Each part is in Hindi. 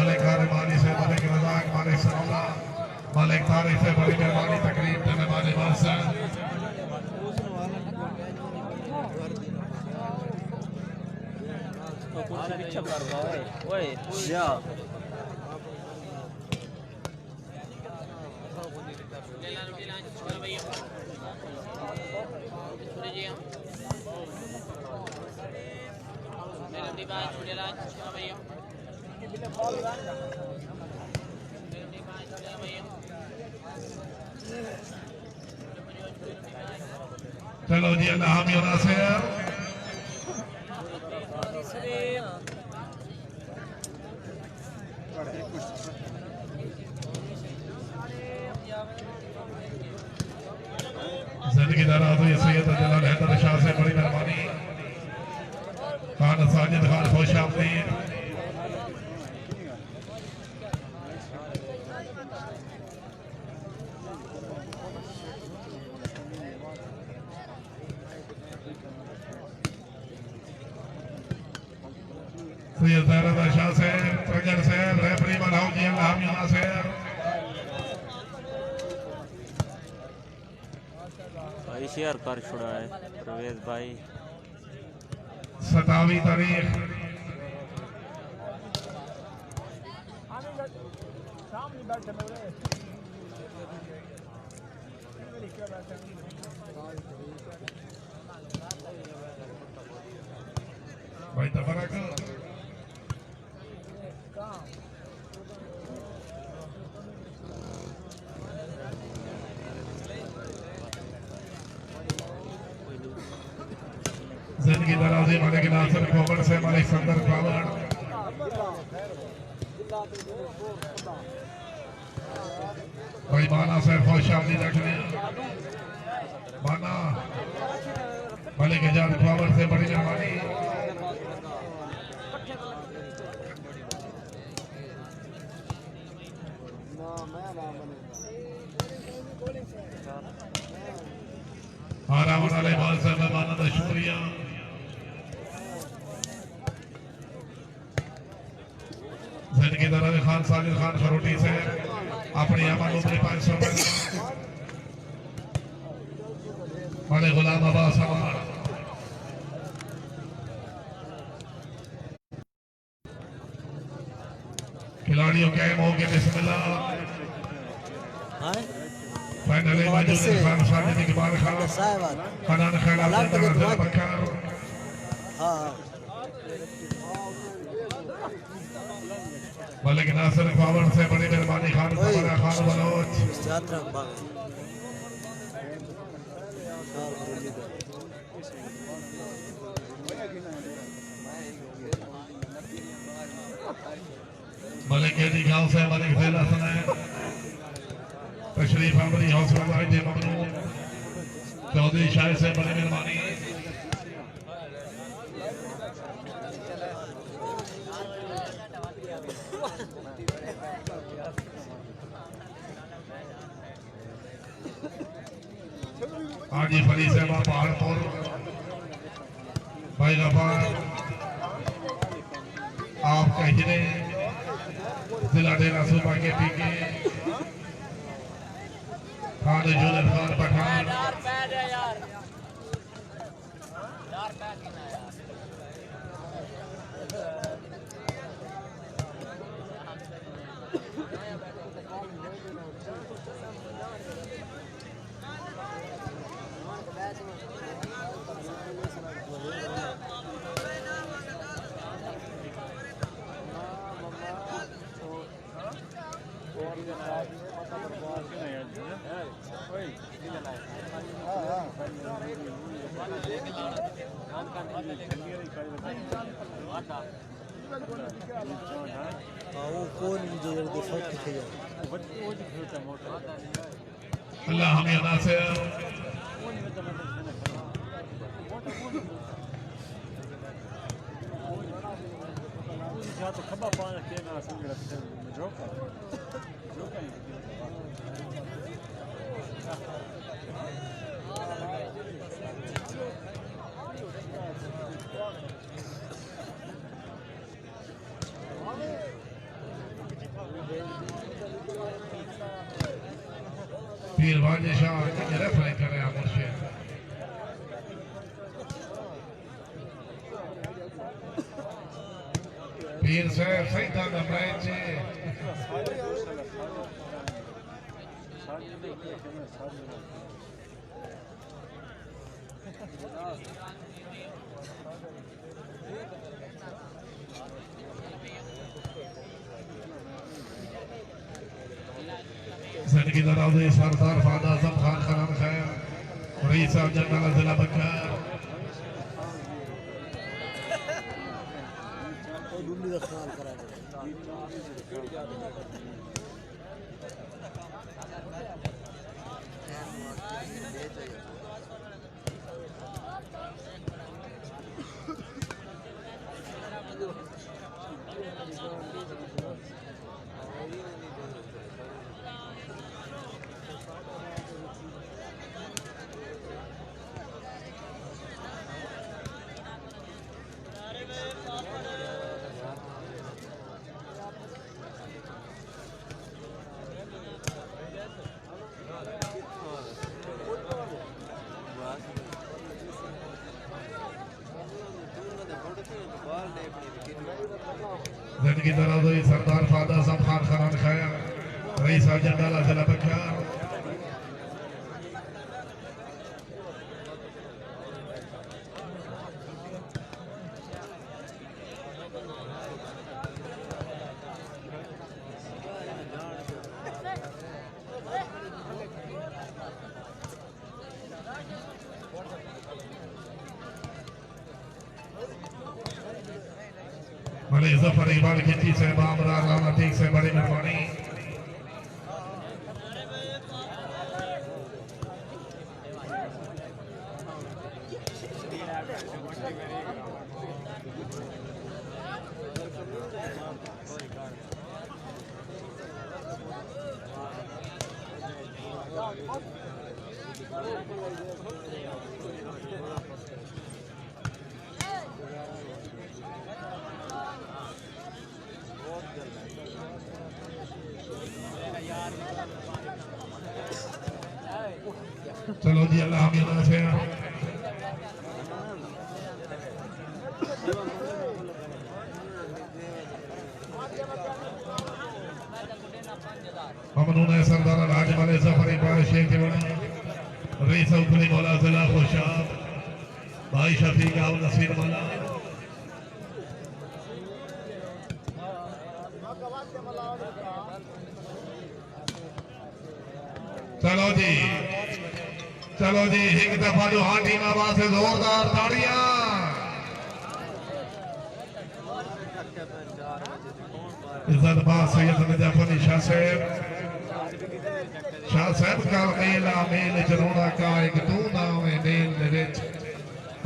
मलिक रहमानी से मलिक रज़ाक मालिक सलामा मलिक तारिक से बड़ी मेहरबानी तकरीब देने वाले वासन चलो जी अल्लाह हम नासिर जिंदगी दराज हुई सैयद जलाल हैदर शाह से बड़ी मेहरबानी खान साजिद खान खुश आमदीद सैयद ज़हरा शाह से प्रजर से रेफरी बनाओ जी अल्लाह हम नासिर भाई शेयर कर छोड़ा है प्रवेश भाई 27 तारीख भाई तबरक जिंदगी दराजी मालिक नासिर कोवड़ से मालिक संदर कावड़ भाई माना से खुश आमदीद रखने माना मालिक इजाद कावड़ से बड़ी मेहरबानी आराम वाले बाल से मेहमाना का शुक्रिया जिंदगी दराज खान साजिद खान खरोटी से अपनी अमन उम्र 500 बड़े गुलाम अब्बास हमार खिलाड़ियों के मौके बिस्मिल्लाह फाइनल मौजूद खान साजिद इकबाल खान फनान खैर बकर मलिक नासिर पावन से बड़ी मेहरबानी खान खान बलोच मलिक एडी गांव से मलिक जिला सुनाए तशरीफ अमरी हौसला वाहिद ममनून चौधरी शाह से बड़ी मेहरबानी आजी फली से पहाड़पुर भाई गफार आपका हिरे जिला डेरा सूबा के पीके खान जूलर खान पठान अल्लाह हमें नासिर पीर वाजे शाह रेफर करे मुर्शिद पीर साहब सही था मैच जिंदगी दराज़ी सरदार फादा आज़म खान खराम खैर रईस साहब जनरल जिला बकर जिंदगी दराज़ी सरदार फादा आज़म खान खराम खैर रईस साहब जनरल जिला बकर भले जफर इकबाल खेती से बामरा राना ठीक से बड़ी मेहरबानी चलो जी अल्लाह हमें से हमने सरदार राज वाले सफरी पर शेख रईस उकली मौला जिला खुशाब भाई शफीक और नसीर मौला चलो जी एक दफा जो हाँ टीम आवाज से जोरदार ताड़ियां इज्जत बात सैयद नजफ अली शाह साहब का मेला मेल जरोड़ा का एक तू नाम है नेल दे विच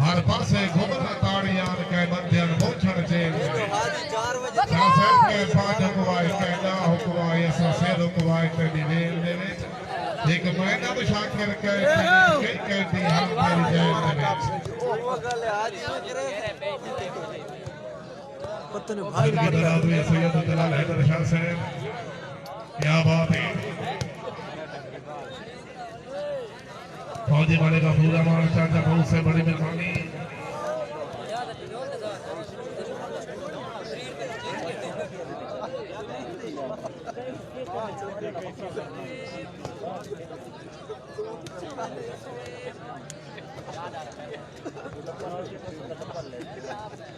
हर पासे घुमना ताड़ियां के बंदियां पहुंचण जेल शाह साहब के पांच हुकवाए कहना हुकवाए असा सिर हुकवाए तेरी नेल दे विच एक महीना मुशाकिर कहती हम तेरी जेल दे विच वो गल आज पत्तन भाई दराज़ी सैयद दलाल हैदर शाह साहब क्या बात है फौजी वाले का पूरा मान चाचा बहुत से बड़ी मेहरबानी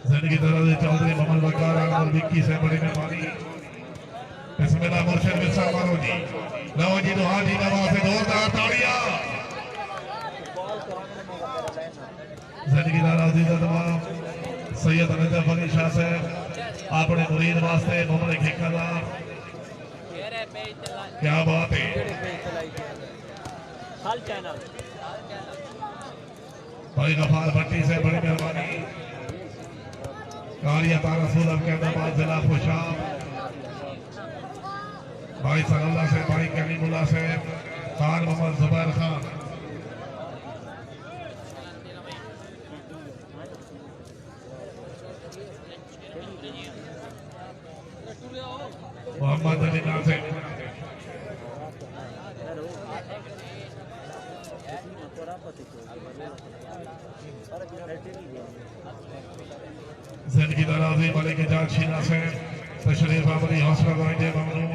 जिंदगी दराज़ी चौधरी मोहम्मद वकार और विक्की से बड़ी मेहरबानी बिस्मिल्लाह मुर्शिद बिस्सा मारो जी लो जी दुआ जी नवाज से जोरदार ताड़ियां जिंदगी दराज़ी का तमाम सैयद नजफ अली शाह साहब अपने मुरीद वास्ते मोहम्मद ठेकेदार क्या बात है भाई गफार भट्टी से बड़ी मेहरबानी कारिया तारा सूरब के अहमदाबाद जिला खुशाब भाई सनल्ला से भाई कलीमुल्लाह से खान मोहम्मद जुबैर खान मोहम्मद अली नासिर जिंदगी दराजी मलिक जात शीना से तशरीफ आमदी हौसला गाइडे ममनून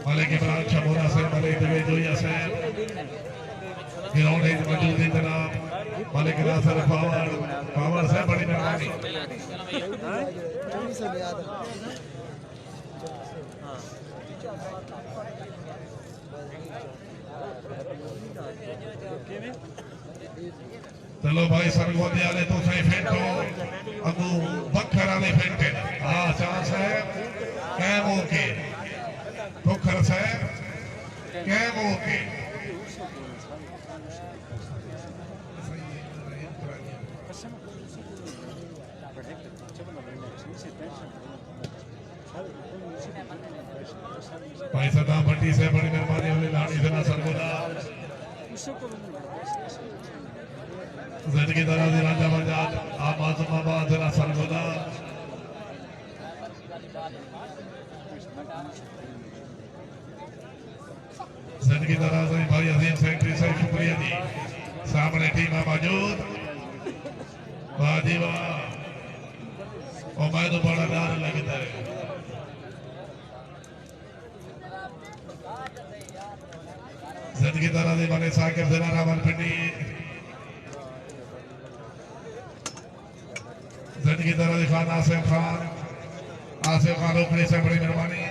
मलिक इमरान शमूरा से मलिक दिवेजोया से ग्राउंड एज मौजूद जनाब मलिक नासर पावर से बड़ी मेहरबानी चलो भाई सरगोदे वाले तो सही फेंटो अगू बखर वाले फेंटे हाँ चांस है कैम ओके बखर से कैम ओके भाई सदा भट्टी से बड़ी मेहरबानी वाले लाड़ी से ना सरगोदा जिंदगी दराजी राजा बजाज आप आजमाबाद जना सरगोदा जिंदगी दराजी भाई अजीम सेक्रेटरी से शुक्रिया जी सामने टीम मौजूद वाजीवा और मैं तो बड़ा डर लगता है जिंदगी दराजी बने साकिब जना रावल पिंडी जिंदगी दराजी खान आसिफ खान रोकड़ी से बड़ी मेहरबानी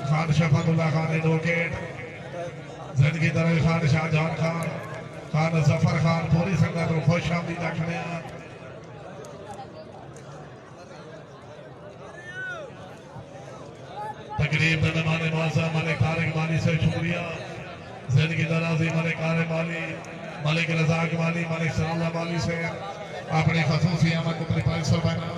खान शफातुल्लाह खान एडवोकेट जिंदगी दराजी खान शाहजहान खान जफर खान पूरी संगत को खुश आमदीद आखने तकरीब में मेहमान मुअज़्ज़म मलिक तारिक माली से शुक्रिया जिंदगी दराजी मलिक आरिफ माली मलिक रज़ाक माली मलिक सलाल्लाह माली से अपनी खसूसी आमद को पैसा बना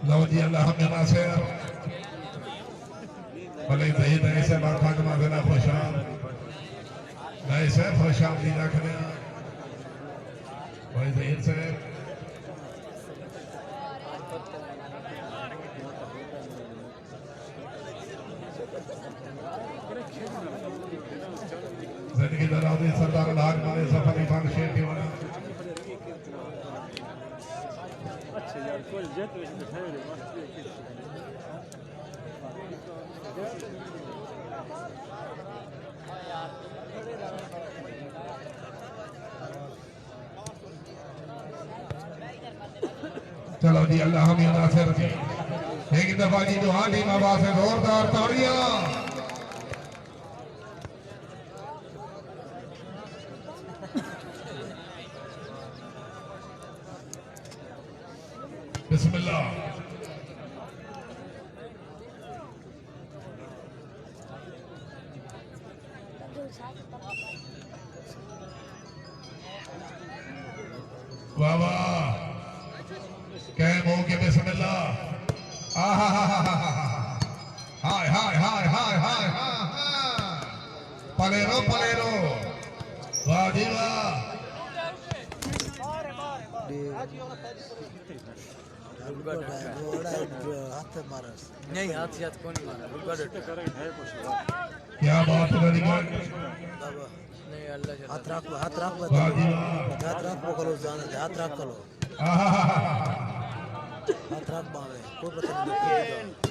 लो जी अल्लाह हमें नासिर भले जहीद ऐसे बात माजना खुशाल ऐसे खुशाल दी रखने भाई जहीद से जिंदगी दराजी सरदार लाग माने सफर इमाम शेर की वाला अच्छा यार कोई जेट में बैठे हैं चलो जी अल्लाह हमें नासिर की एक दफा जी दुहानी आवाज से जोरदार ताड़ियां बिस्मिल्लाह वाह वाह कैम हो के बिस्मिल्लाह आहा हाय हाय हाय हाय हाय पलेरो वाह जी वाह नहीं हाथ कौन क्या बात है नहीं अल्लाह हाथ रख करो हाथ रख करो हाथ रख बावे कोई पता नहीं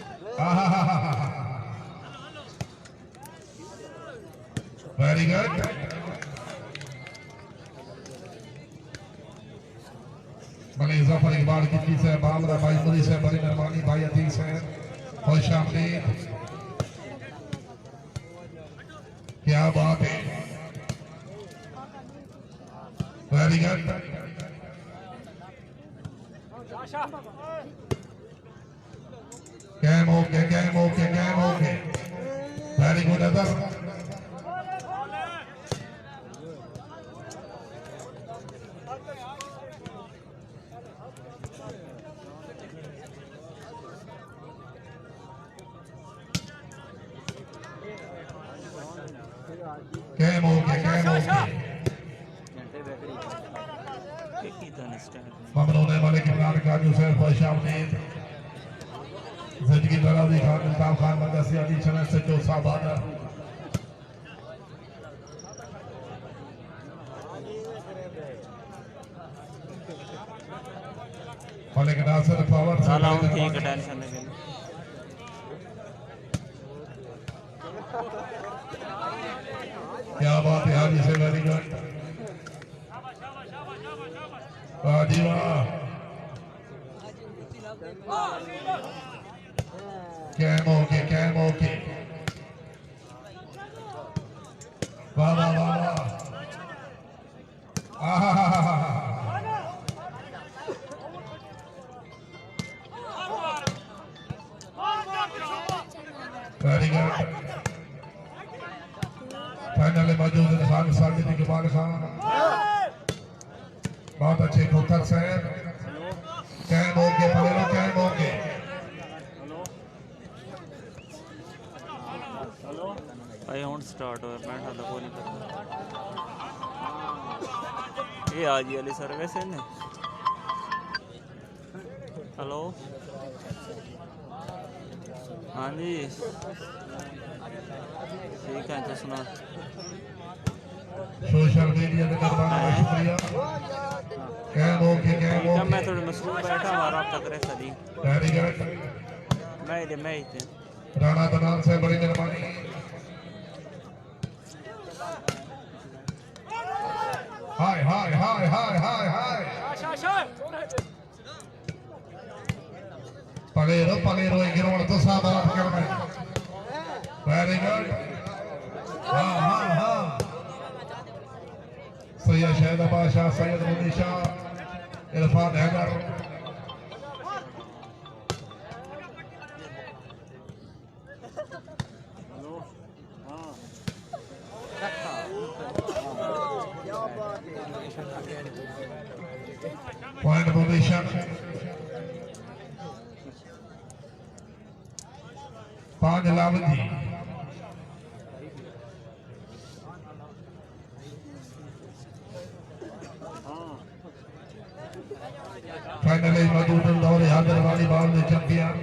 वेरी गुड। भले जफर इकबाल की से बामरा भाई मुरी से बड़ी मेहरबानी भाई अतीक से खुश आमदीद। क्या बात है, very good. Game okay, game okay, game okay, very good other. Game okay, game okay. Mamnoon Malik Imran Khan Yusuf खुश आमदीद। जिंदगी दराज़ी खान इल्ताफ खान मदरसी अली चलन से जो साबाना मलिक नासिर पावर सलाम ठीक टेंशन नहीं। क्या बात है हाजी से, वेरी गुड। वाह जी वाह, कैम ओके, कैम ओके, वाह वाह वाह वाह, आहा वेरी गुड। फाइनल में मौजूद खान साजिद इकबाल खान, बहुत अच्छे खोखर से कैम ओके, पलेरो कैम ओके। भाई हुन स्टार्ट हो मैं तो कोई नहीं पता ये आज वाली सर्विस है ना। हेलो हाँ जी ठीक है तो सुना। सोशल मीडिया पे करवाना है, शुक्रिया। कैम ओके, कैम जब ओके, मैं थोड़ा मसरूफ बैठा हमारा आप तक रहे सदी वेरी गुड। मैं ही थे राणा दनान से बड़ी मेहरबानी। हाय हाय हाय हाय हाय हाय, पलेरो पलेरो एक गिरोड़ तो साबात कर रहे हैं, वेरी गुड। हाँ हाँ हाँ, सैयद शहद बादशाह, सैयद मुनीशा, इरफान हैदर, पॉइंट पोजीशन 5 लावत जी। फाइनल मौजूद दौर हाजिर वाली बाल में चैंपियन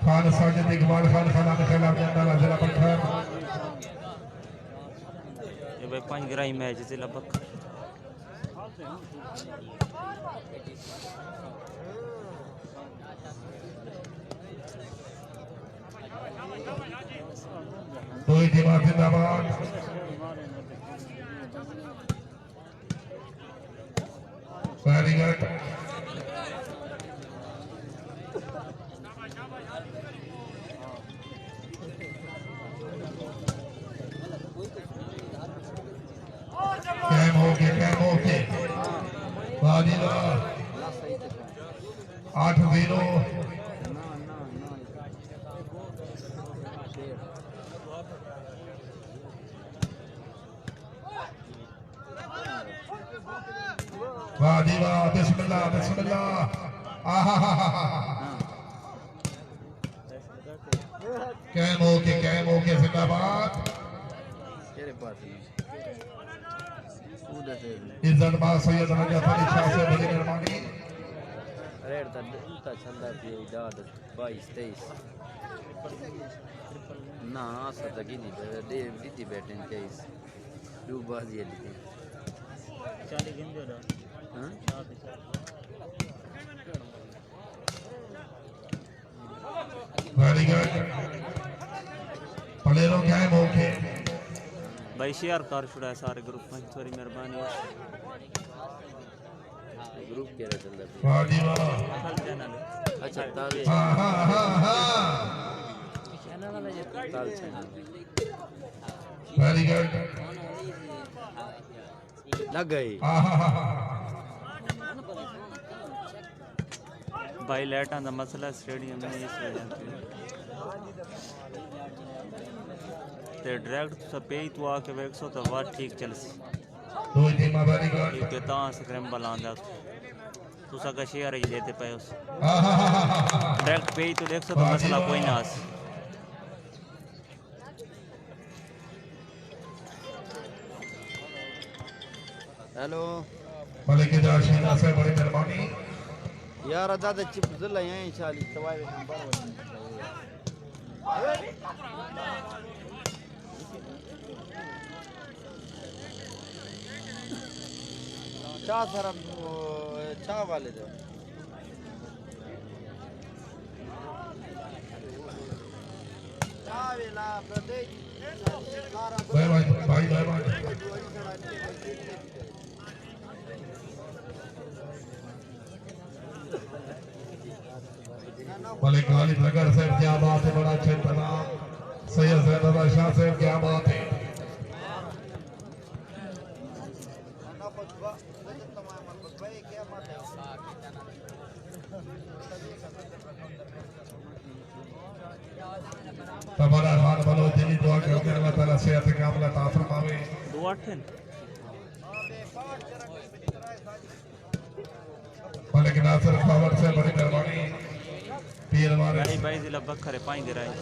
खान साजिद इकबाल खान खाना के खिलाफ जंदाला जिला पत्थर। ये भाई 5 ग्राई मैच से लगभग दो ही टीम जिंदाबाद। Very good. कैम ओके, कैम ओके, वाह 8-0। वाह जी वाह, बिस्मिल्लाह बिस्मिल्लाह, आहा कैम ओके जिंदाबाद। इज्जत बात सैयद रंजा फरी शाह से बड़ी मेहरबानी। रेड ता चंदा थी इदाद 22-23 ना सता गिनी दे दी बैठन केस दो बाजी ली 40 गिन दो हां वेरी गुड। पलेरो कैम ओके, भाई शेयर कर छुड़ा है सारे ग्रुप में थोड़ी मेहरबानी ग्रुप क्या रहता है वाह जी वाह असल चैनल है अच्छा ताल हाँ हाँ हाँ हाँ ताल चैनल वेरी गुड लग गई हाँ हाँ हाँ भाई लाइटां दा मसला स्टेडियम में इस वजह ते डायरेक्ट तुसा पे ही तू आके वेखसो तो बात ठीक चलसी दो टीम वेरी गुड क्योंकि ता स्क्रैम्बल आंदा तुसा का शेयर ही देते पे उस हाँ हाँ हाँ हाँ डायरेक्ट पे ही तो देखसो तो मसला कोई ना आस हेलो मलिक जाशीना से बड़ी मेहरबानी यार दादा चिप जिला यहीं चाली तवाई नंबर चा सर चा वाले दो चा वेला प्रदेश भाई भाई भाई भाई भाई मलिक गालिब नगर साहब क्या बात है बड़ा अच्छा इंतजाम सैयद जैनब शाह साहब क्या बात है तबारा खान बलो दिली दुआ करते हैं अल्लाह ताला सेहत कामला अता फरमावे दुआ ठन मलिक नासिर खावर से बड़ी मेहरबानी पीर वाले गाड़ी भाई जिला बखरे पाई दे रहा है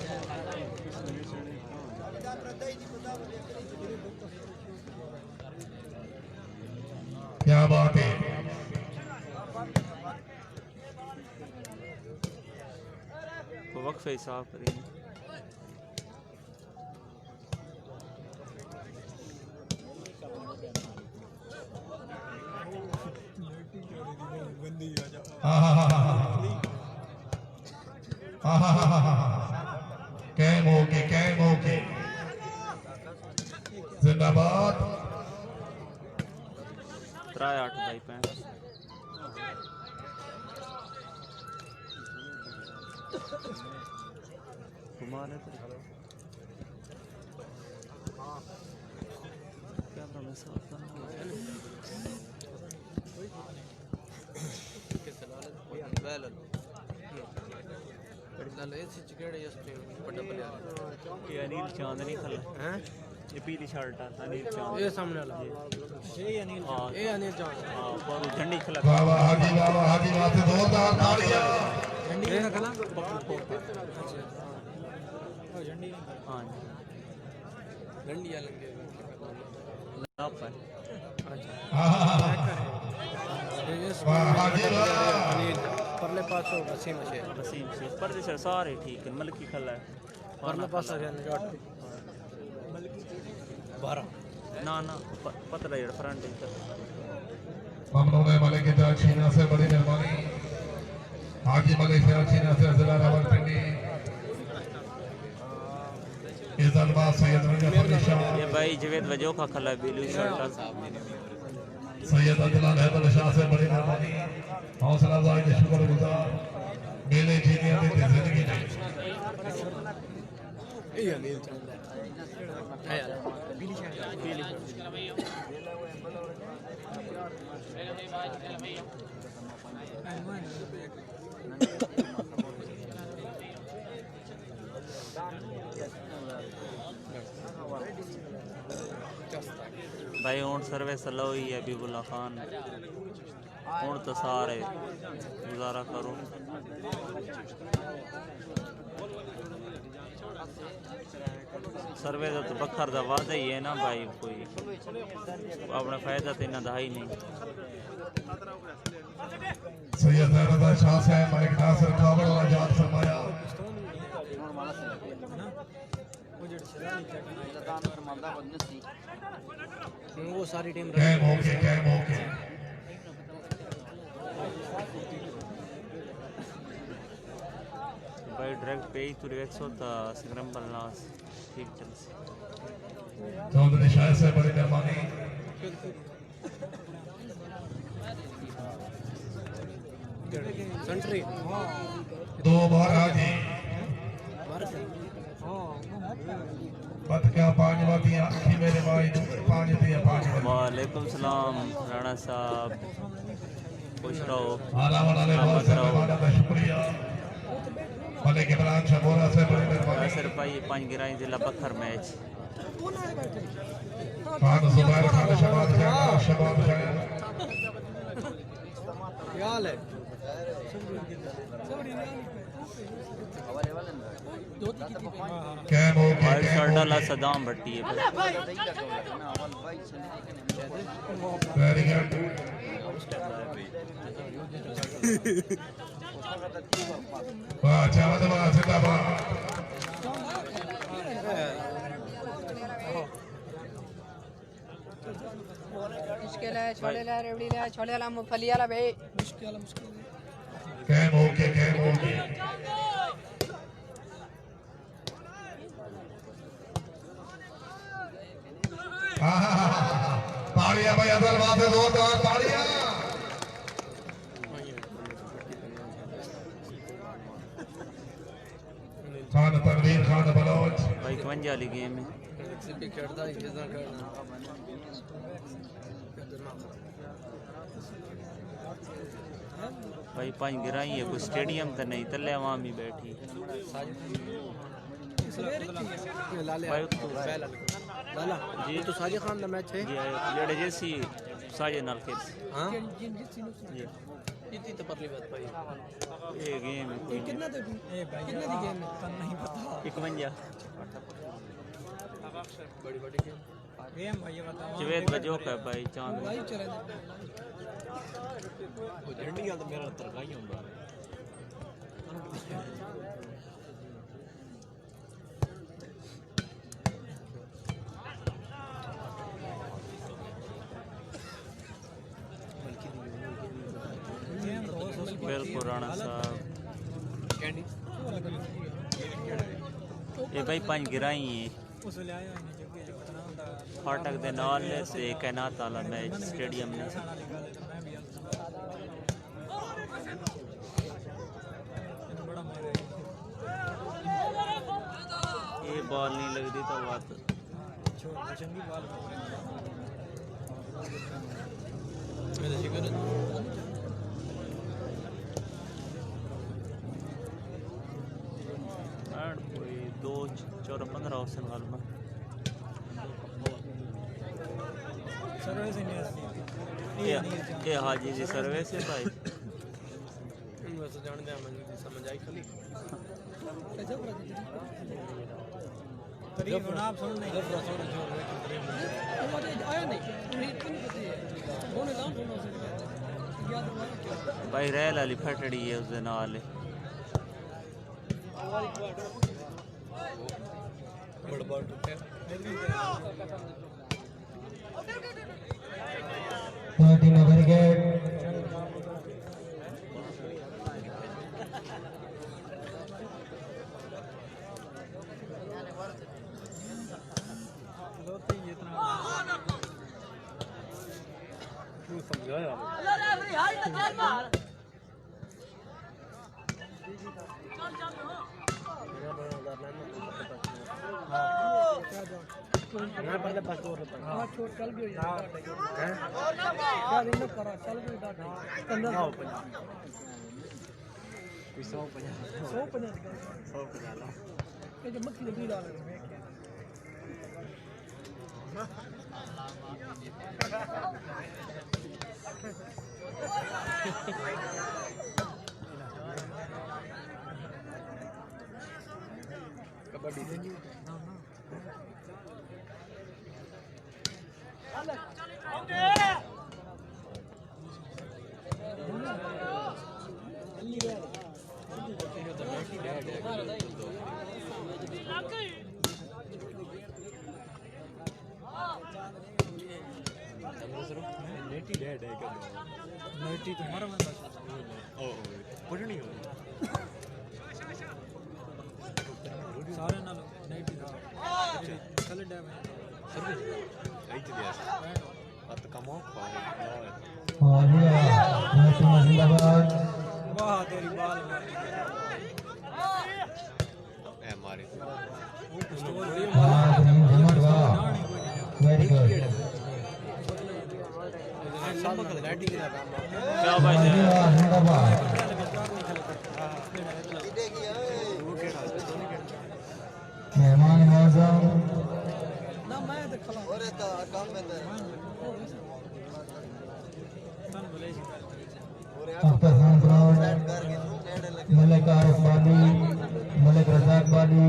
क्या बात है वो वक्फे साफ करेंगे हाँ हाँ हाँ हाँ हाँ हाँ हाँ कैम होके जिंदाबाद 3-8 भाई पैंट तुम्हारे तो क्या मैं साफ करना ये अनिल चांदनी खला हैं ये पीली शर्ट है अनिल चांद ये सामने वाला ये अनिल जान हाँ और झंडी खला वाह वाह हाजी वाह से जोरदार तालियां झंडी का खला झंडी हाँ झंडी लंगे लाप है हाँ हाँ हाँ वाह हाजी वाह अनिल परले पास हो वसीम से वसीम से पर से सारे ठीक है मलकी खला है परले पास आ गया निकाट 12 ना ना पतला यार फ्रंट है ममनून है मलिक जाशीना से बड़ी मेहरबानी हाजी मलिक जाशीना से जिला रावलपिंडी इज़्ज़तबाज सैयद मुजफ्फर निशान ये भाई जवेद वजो का खला ब्लू शर्ट सैयद अदनान हैदर शाह से बड़ी मेहरबानी हौसला अफजाई के शुक्रगुजार मेले जीने की जिंदगी में ये अनिल जान है यार पीली भाई हूँ सर्विस लो ही है बीबुल्ला खान हूँ तो सारे गुजारा करो सर्वे का तो बखर का वादा ही है ना भाई कोई अपना फायदा तो इन्ना दा ही नहीं सैयद जैनब शाह साहब मलिक नासिर खावर और आजाद फरमाया वो सारी टीम कैम होके भाई डायरेक्ट पे ही तो 100 था स्क्रैम्बल नास ठीक चल चौधरी शाह से बड़ी मेहरबानी। सेंट्री 2 बार हाजी बत क्या 5 वादियां अखी मेरे भाई 5 दिया 5 वालेकुम सलाम राणा साहब, खुश रहो, आला वाले बहुत सलामत रहो। का शुक्रिया। मलिक इमरान शबोरा से बड़ी मेहरबानी। सर भाई 5 गिराई जिला बखर मैच। खान जुबैर खान शबाब शाह याल है कैम हो वाइट शर्ट वाला सदाम भट्टी है। Very good. वाह चावल वाह जिंदाबाद। मुश्किल है, छोले ला, रेवड़ी ला, छोले ला, मूंगफली वाला भाई। कैम हो के ताड़ियां भाई अदल वादे जोरदार ताड़ियां। खान तनवीर खान बलोच भाई 51 वाली गेम है। भाई 5 गिराई है, कोई स्टेडियम तो नहीं, तले आवाम ही बैठी। भाई तो लाला जी तो साजिद खान का मैच है जी जेड़े जैसी साजे नाल खेल हां जी। इतनी तो परली बात भाई ये गेम है कोई कितना दे दूं? कितने दी गेम है? नहीं पता। 51 बड़ी बड़ी गेम भाई ये बताओ। जवेद बजो का भाई चांद लाइव चला दे। वो झंडी का तो मेरा तरकाई होगा बिल्कुल राणा साहब। ये भाई 5 गिराई है फाटक दे नाल ते कैनात वाला मैच स्टेडियम ने। ये बॉल नहीं लगती तो बात कोई 2 4 15 ऑप्शन वाल में ये हाजी जी सर्विस है भाई। बस जान दे मन समझ आई खाली तरीफ आप सुन नहीं। आया नहीं। कौन है नाम सुनो से याद रहा। भाई रेल वाली फटड़ी है उस दिन नाल बड़बड़ टूटे ना पहले पास और हां छोड़ चल गयो यार। क्या दिन करा चल गयो डाटा 15 150 ये जो मत लगी डाल में क्या कबड्डी नेटी डेड है क्या नेटी तुम्हारा मन ओ पुरनी हो सारे नाल नेटी चल डैम है जिंदाबाद वाह तेरी बाल वेरी गुड क्या भाई जान जिंदाबाद मेहमान मौजूद ना मैं तो खला और तो काम में तो अख्तर खान ब्राउन मलिक आरिफ बाली मलिक रजाक बाली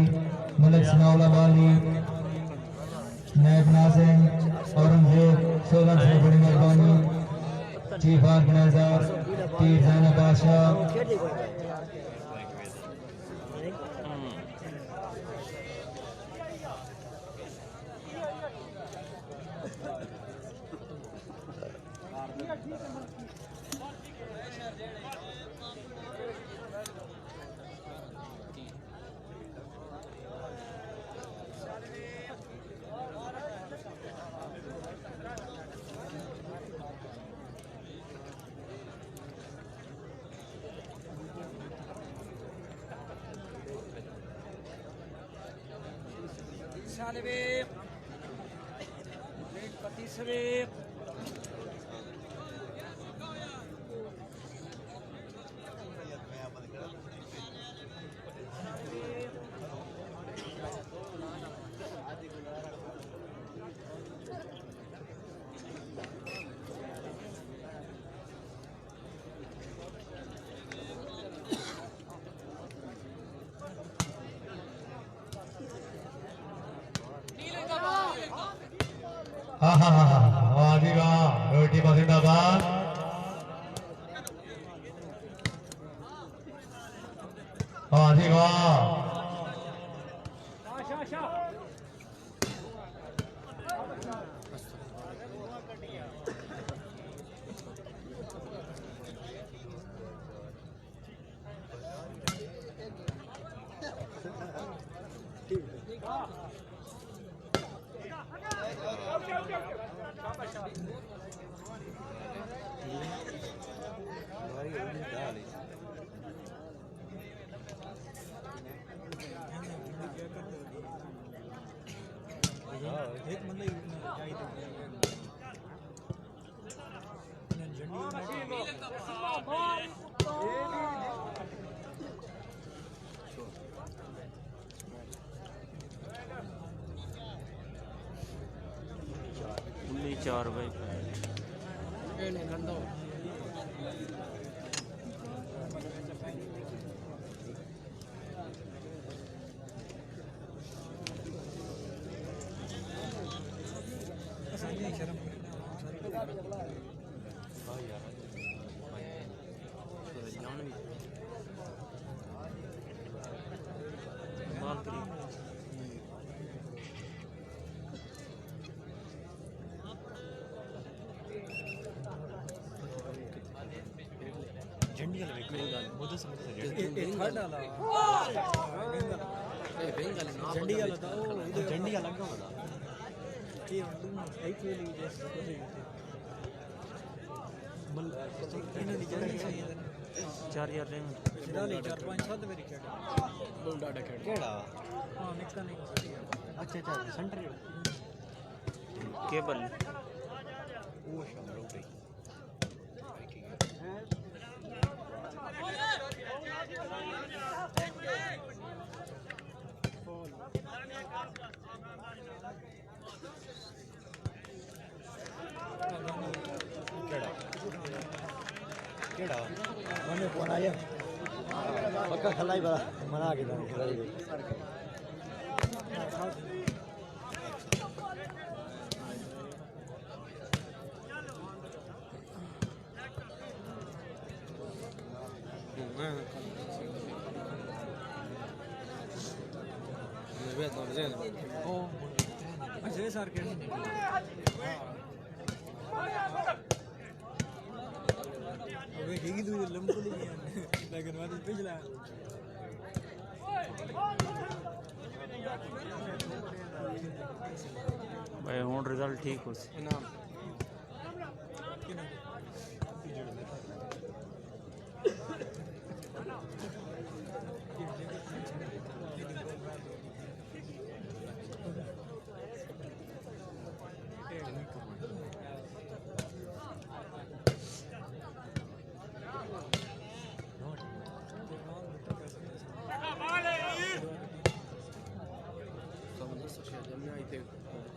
मलिक सनाउल्ला बाली नायब नाज़िम औरंगजेब 16 से बड़ी मेहरबानी चीफ ऑर्गेनाइजर तीर जाना बादशाह सालवे रेड पतीसवे वाह जी वाह रोटी का जिंदाबाद वाह जी वाह एक बंदा जाई तो उन्नीस 4 भाई बाल करी झंडी वाला कोई गल मुझे समझ से थर्ड वाला झंडी वाला था वो झंडी का लगा वाला ये एक वे ली जैसे मल इन्हें नहीं जानी चाहिए 4000 लेंगे सिराली 4-5-7 मेरी खेड़ बोल डाटा खेड़ केड़ा हां निक्का नहीं अच्छा अच्छा सेंटर केबल वो शाम हो गई केड़ा मैंने फोन आया पक्का खलाई बड़ा मना के खलाई अच्छा सर के वे ही दूर लंबू नहीं है लेकिन वादी पिछला भाई हूँ रिजल्ट ठीक हो सी इनाम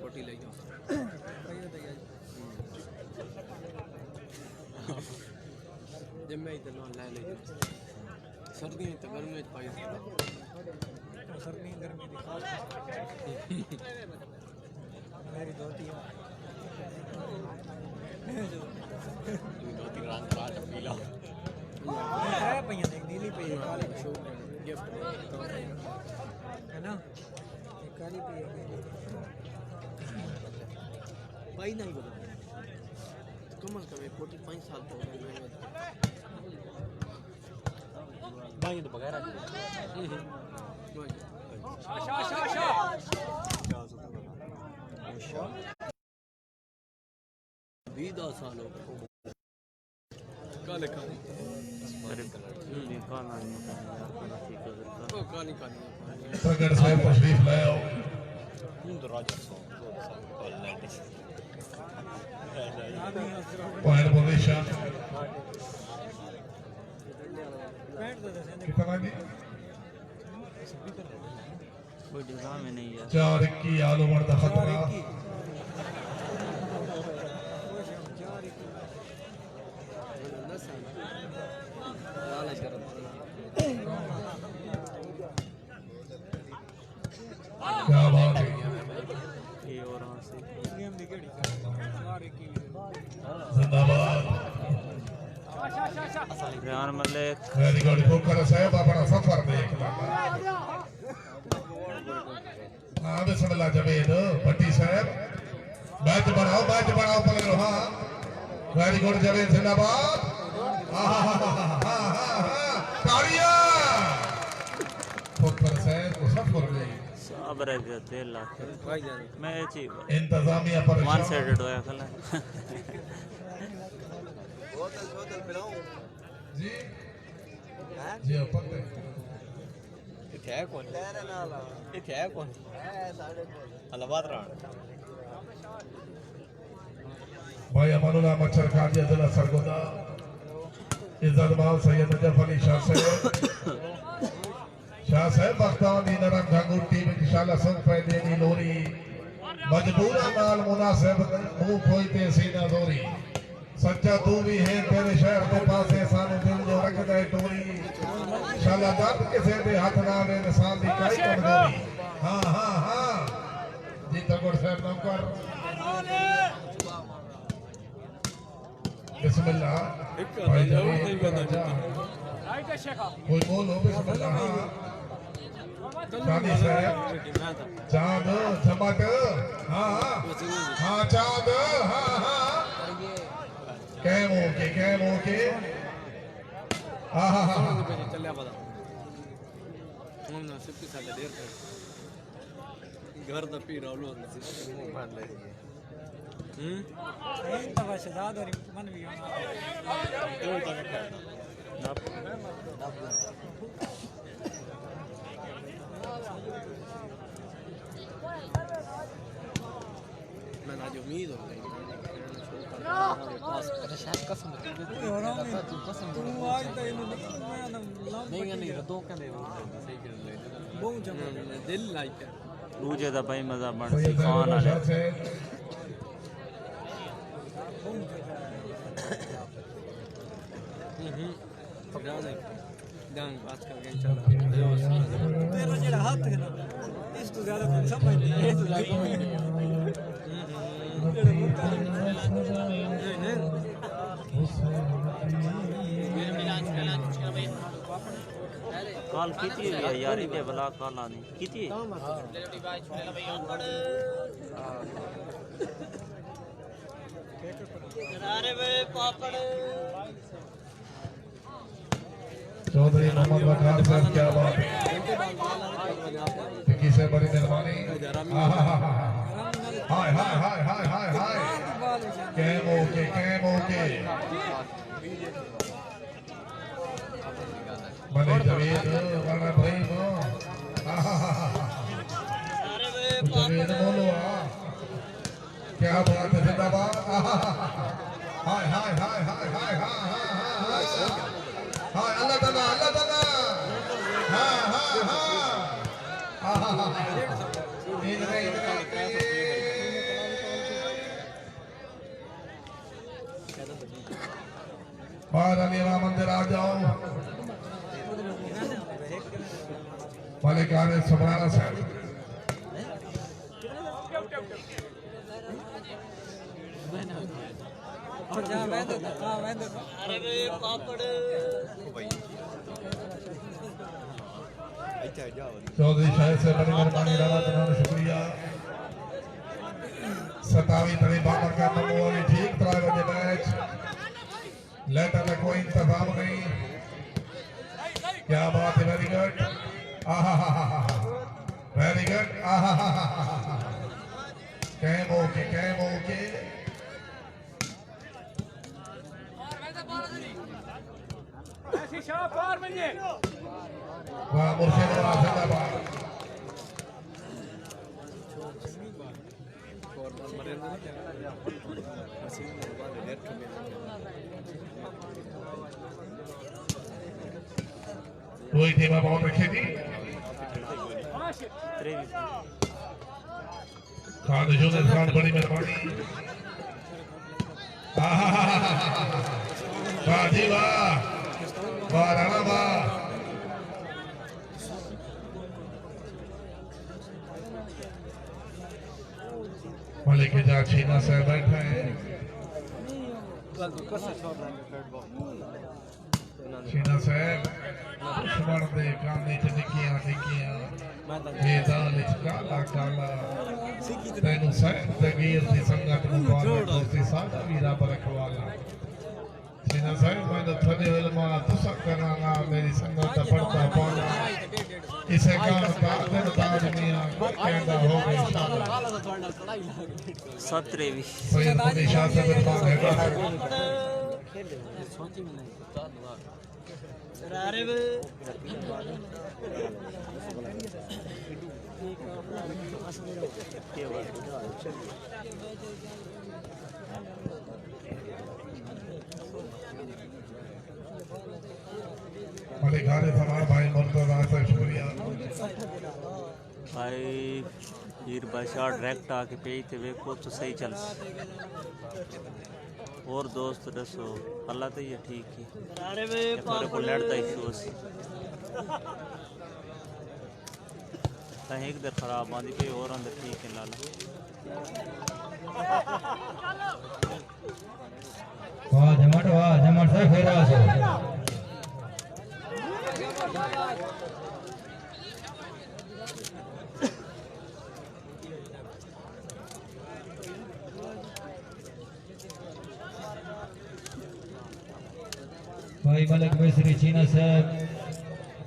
कोटी ले जाओ जब मैं इधर ले ले सर्दी तो गर्मी में पाई सर्दी गर्मी दिखा मेरी धोती धोती रंग काट पीला है पहिया देख नीली पे काली शो गिफ्ट है ना ये काली पे भाई नहीं बोला कम से कम 45 साल तो हो गए भाई तो बगैर बीदा साल हो गए काले काले काली काली प्रगट साहब तशरीफ लाए आओ पॉइंट पोजीशन कितना जी कोई जगह में नहीं है 4-21 आलो मर्द खतरा क्या बात है ये और वहाँ से जिंदाबाद रेहान मलिक वेरी गुड फुकर साहब अपना सफर देख ला हाँ बिस्मिल्लाह जवेद भट्टी साहब मैच बनाओ पकड़ो हाँ वेरी गुड जवेद जिंदाबाद तालियां फुकर साहब को सफर गई सब रह गया 13 लाख मैच ही इंतजामिया पर वन साइडेड होया कल जी जी पत्ते इथे है कौन इथे है कौन अलाहाबाद राण भाई अमानुल्लाह मच्छर कादिया जिला सरगोदा इज्जत माल सैयद नजफ अली शाह साहब बख्तानी नरम ढंगूर टीम इंशाल्लाह सुन पे देनी लोरी मजबूरा नाल मुनासिब मुंह कोई ते सीना दोरी सच्चा तू भी है तेरे शहर के पास सानू दिल जो रखदा है टोरी इंशाल्लाह दर्द किसे दे हाथ ना दे इंसान दी काई कमजोरी हां हां हां जी तगड़ साहब नाम कर बिस्मिल्लाह भाई कोई बोलो बिस्मिल्लाह चांद साहब चांद चमक हाँ हाँ चांद हाँ हाँ कैमो के हाँ हाँ हाँ चलिया पता हम ना सिर्फ साले देर कर घर द पी रौलो मान ले तब शहजाद और मन भी होना मैं आज उम्मीद हो गई शायद कसम नहीं रदो कहंदे सही कर ले बहुत दिल लाइक है दूजे दा भाई मजा बन सी खान वाले डांग बात करके चल तेरा जेड़ा हाथ है ना इस तो ज्यादा कोई समझ नहीं है तो लाइक कॉल कीती है यार इधे भला कॉल आनी कीती है अरे वे पापड़ चौधरी मोहम्मद वकार साहब क्या बात है किसी से बड़ी मेहरबानी हाय हाय हाय हाय हाय हाय कैम ओके बने जवेद बड़ा भाई वो जवेद बोलो क्या बात है जिंदाबाद हाय हाय हाय हाय हाय हाय अल्लाह ताला हाँ हाँ हाँ इधर बाहर अलीरा मंदिर आ जाओ मलिकाने सुभान साहब और जा वैंदे हां वैंदे अरे वे पापड़ चौधरी शाहिद से बड़ी मेहरबानी रहा तुम्हारा शुक्रिया 27 तारीख बाबर का नमोली ठीक 3 बजे मैच लेटर में कोई इंतजाम नहीं क्या बात है वेरी गुड वेरी गुड कैम ओके वाह मुर्शिद जिंदाबाद वही टीम बहुत अच्छी थी खान बड़ी मेहरबानी वाह जी वाह राणा वाह मलिक जा छीना से बैठे हैं छीना साहब दुश्मन दे काने च निकियां मैदान च काला तेनू साहब दगीर दी संगत मुबारक दोस्ती सादा वीरा बरकवाला छीना साहब मैं तो थने इल्मा तुसा करांगा मेरी संगत पढ़ता पौना इसे काम कादर ताज मियां कहंदा हो गई इंशाअल्लाह 17 सैयद मुनी शाह साहब इरफान हैदर अरे वे मलिक हारिस हमारा भाई मुर्तजा से शुक्रिया भाई हीर बादशाह डायरेक्ट आके पेज ते वेखो तो सही चल और दोस्त दसो अल्लाह तो ये ठीक है अरे वे थोड़े को लड़ता इशू सी कहीं इधर खराब आंदी पे और अंदर ठीक है लाला वाह जमट से फेरा से भाई मलिक मिस्री चीना साहब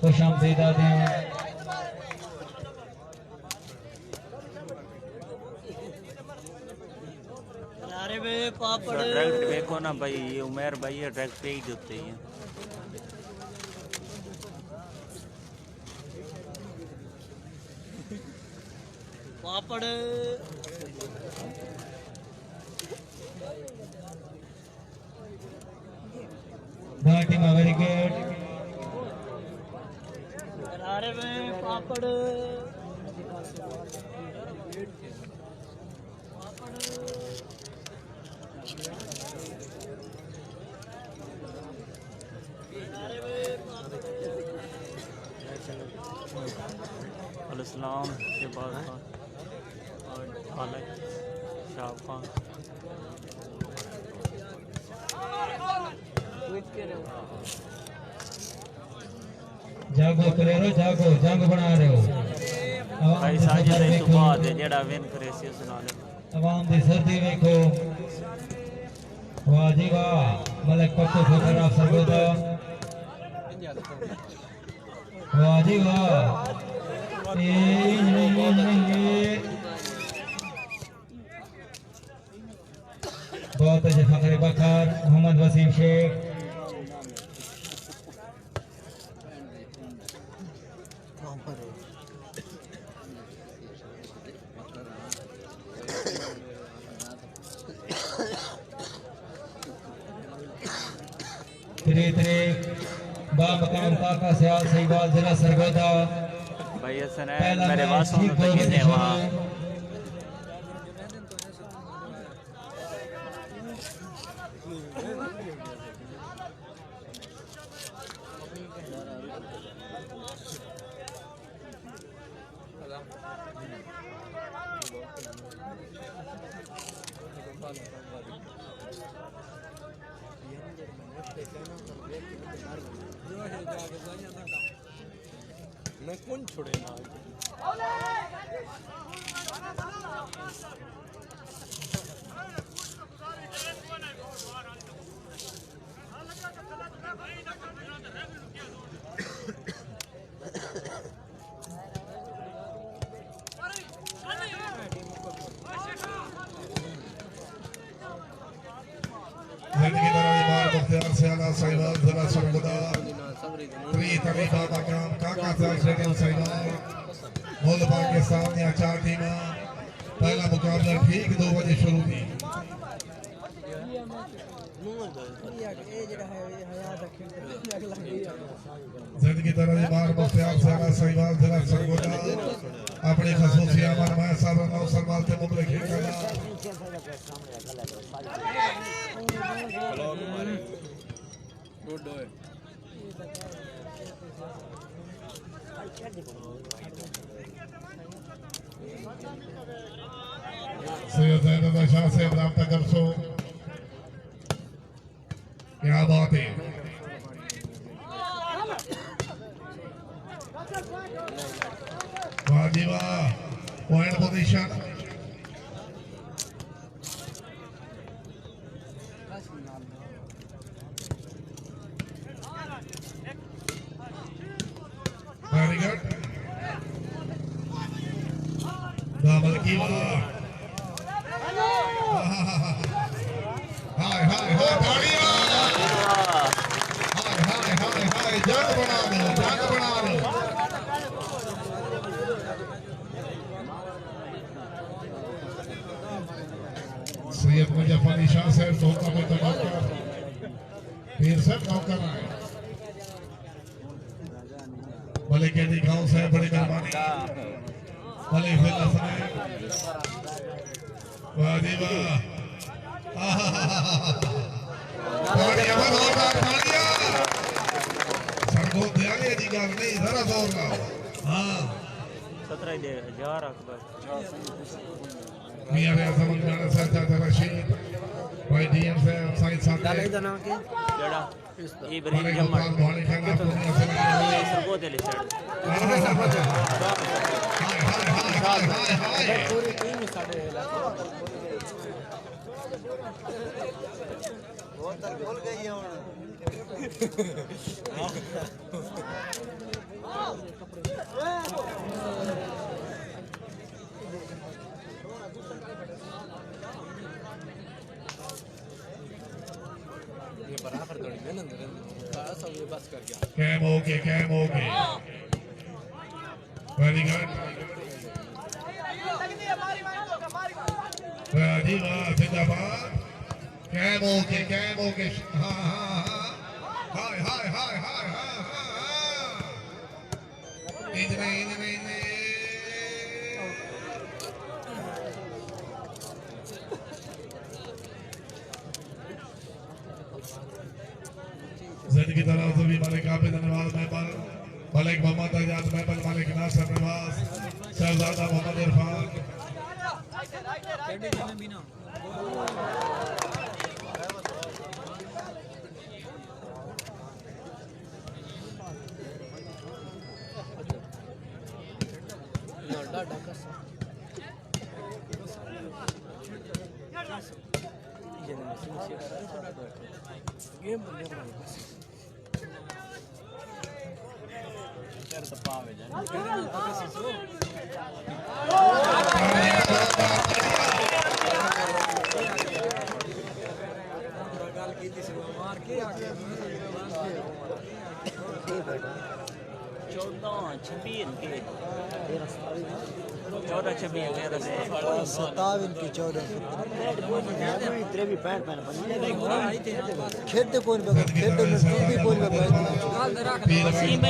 खुश आमदीद आते हैं अरे वे पापड़ डायरेक्ट देखो ना भाई ये उमेर भाई है डायरेक्ट पे ही देते हैं पापड़ टीम वेरी गुड अरे वे पापड़ अलैहिस्सलाम के बाद और हालत शाह खान जागो करेरो जागो जंग बना रहे हो भाई साजिद इस बाद जेड़ा विन करे सी उस नाल आवाम दी सर्दी देखो वाह जी वाह मलिक पत्तो फकरा सरगोदा वाह जी वाह बहुत अच्छे फखरे बकर मोहम्मद वसीम शेख तेरे बामकाम काका सयाल सहीवाल जिला सरगोदा भाई हसन है मेरे वासों में तो कितने वहाँ मैं कौन छोड़े ना जिंदगी दराज मार मुख्तियार से आला सहीवाल जिला सरगोदा प्रीत अली बाबा काम काका से शेखन सहीवाल मुल्क पाकिस्तान या चार टीम पहला मुकाबला ठीक 2 बजे शुरू थी जिंदगी दराज मार मुख्तियार से आला सहीवाल जिला सरगोदा अपनी खसूसिया फरमाया साहब नौ सरमाल से मुबले खेल कला गुड है सैयद ज़ैनब शाह से राब्ता कर सो क्या बात है वाह जी वाह point position very good double की वाह हाय हाय हाय तालियां हाय हाय हाय हाय जंग बना दो सैयद मुजफ्फर अली शाह साहब धोखा में तबाह फिर से मौका रहा है भले के दिखाओ साहब बड़ी मेहरबानी भले फिर वाह जी वाह तालियां बजाओ तालियां सरगो दयाले दी गल नहीं जरा जोर लाओ हां 17 दे 1000 अकबर मियां आजम खान सरदार रशीद भाई डीएम साहब साइंस साहब डाले दा नाम के केड़ा इब्राहिम जम्मड़ भाई खाना दुनिया से ये सरगो दे ले साइड पूरी टीम साडे बोतल खुल गई है ये बराबर थोड़ी मेहनत बस अब ये बस कर गया कैम हो गए वेरी गुड जी वाह जिंदाबाद कैम हो गए हां हाय हाय हाय हाय हाय इधर जिंदगी तरह से भी मालिक आबिद नवाज महबल मालिक मोहम्मद आजाद महबल मालिक नासर नवाज शहजादा मोहम्मद इरफान गेम बंद कर बस कर तो पावे जाने मार के आके 14 26 के 14 26 के रसे 57 की 14 इतने भी पैंट पहन खेते कौन पे खेते में भी कौन पे वसीम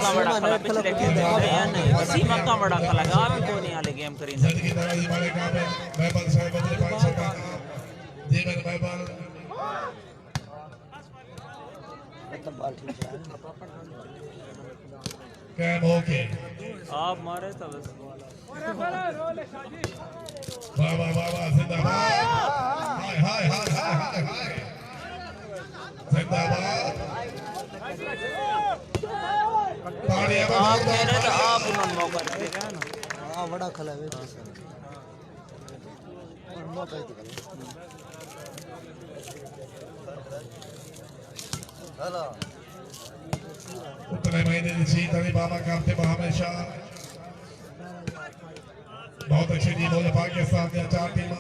का बड़ा खला पिछले खेल रहे हैं नहीं वसीम का बड़ा खला आप ही कोनी वाले गेम करीन जिंदगी दराज वाले काम है महबल साहब बदले 500 का जीवन महबल बाल ठीक है कैम ओके आप मारे तो बस बाबा बाबा जिंदाबाद हाय हाय हाय हाय हाय हाय जिंदाबाद ताड़ियां आप कह रहे तो आप उन्होंने मौका देगा ना हां बड़ा खला है मौका ही हेलो उतने महीने की जीत अली बाबा करते हमेशा बहुत अच्छी टीम हो पाकिस्तान के 4 टीम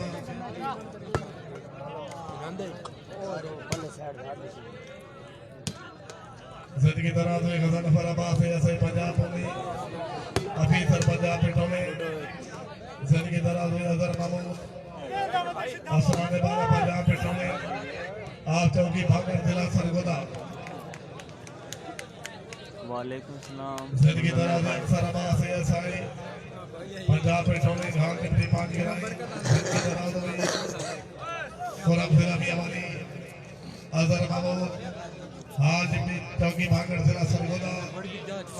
जिंदगी दराज में गजन फराबाद है ऐसे पंजाब में अफीसर पंजाब पिटोले जिंदगी दराज में अजहर महमूद आसमान बाबा पंजाब पिटोले आप चौकी भागर जिला सरगोदा वालेकुम सलाम जिंदगी दराज में सरबा से ऐसाई पंजाब पिटोले घाल के 5 गिराई जिंदगी दराज में कोरम जिला मियावाली अजहर महमूद आज भी चौकी भागर जिला सरगोदा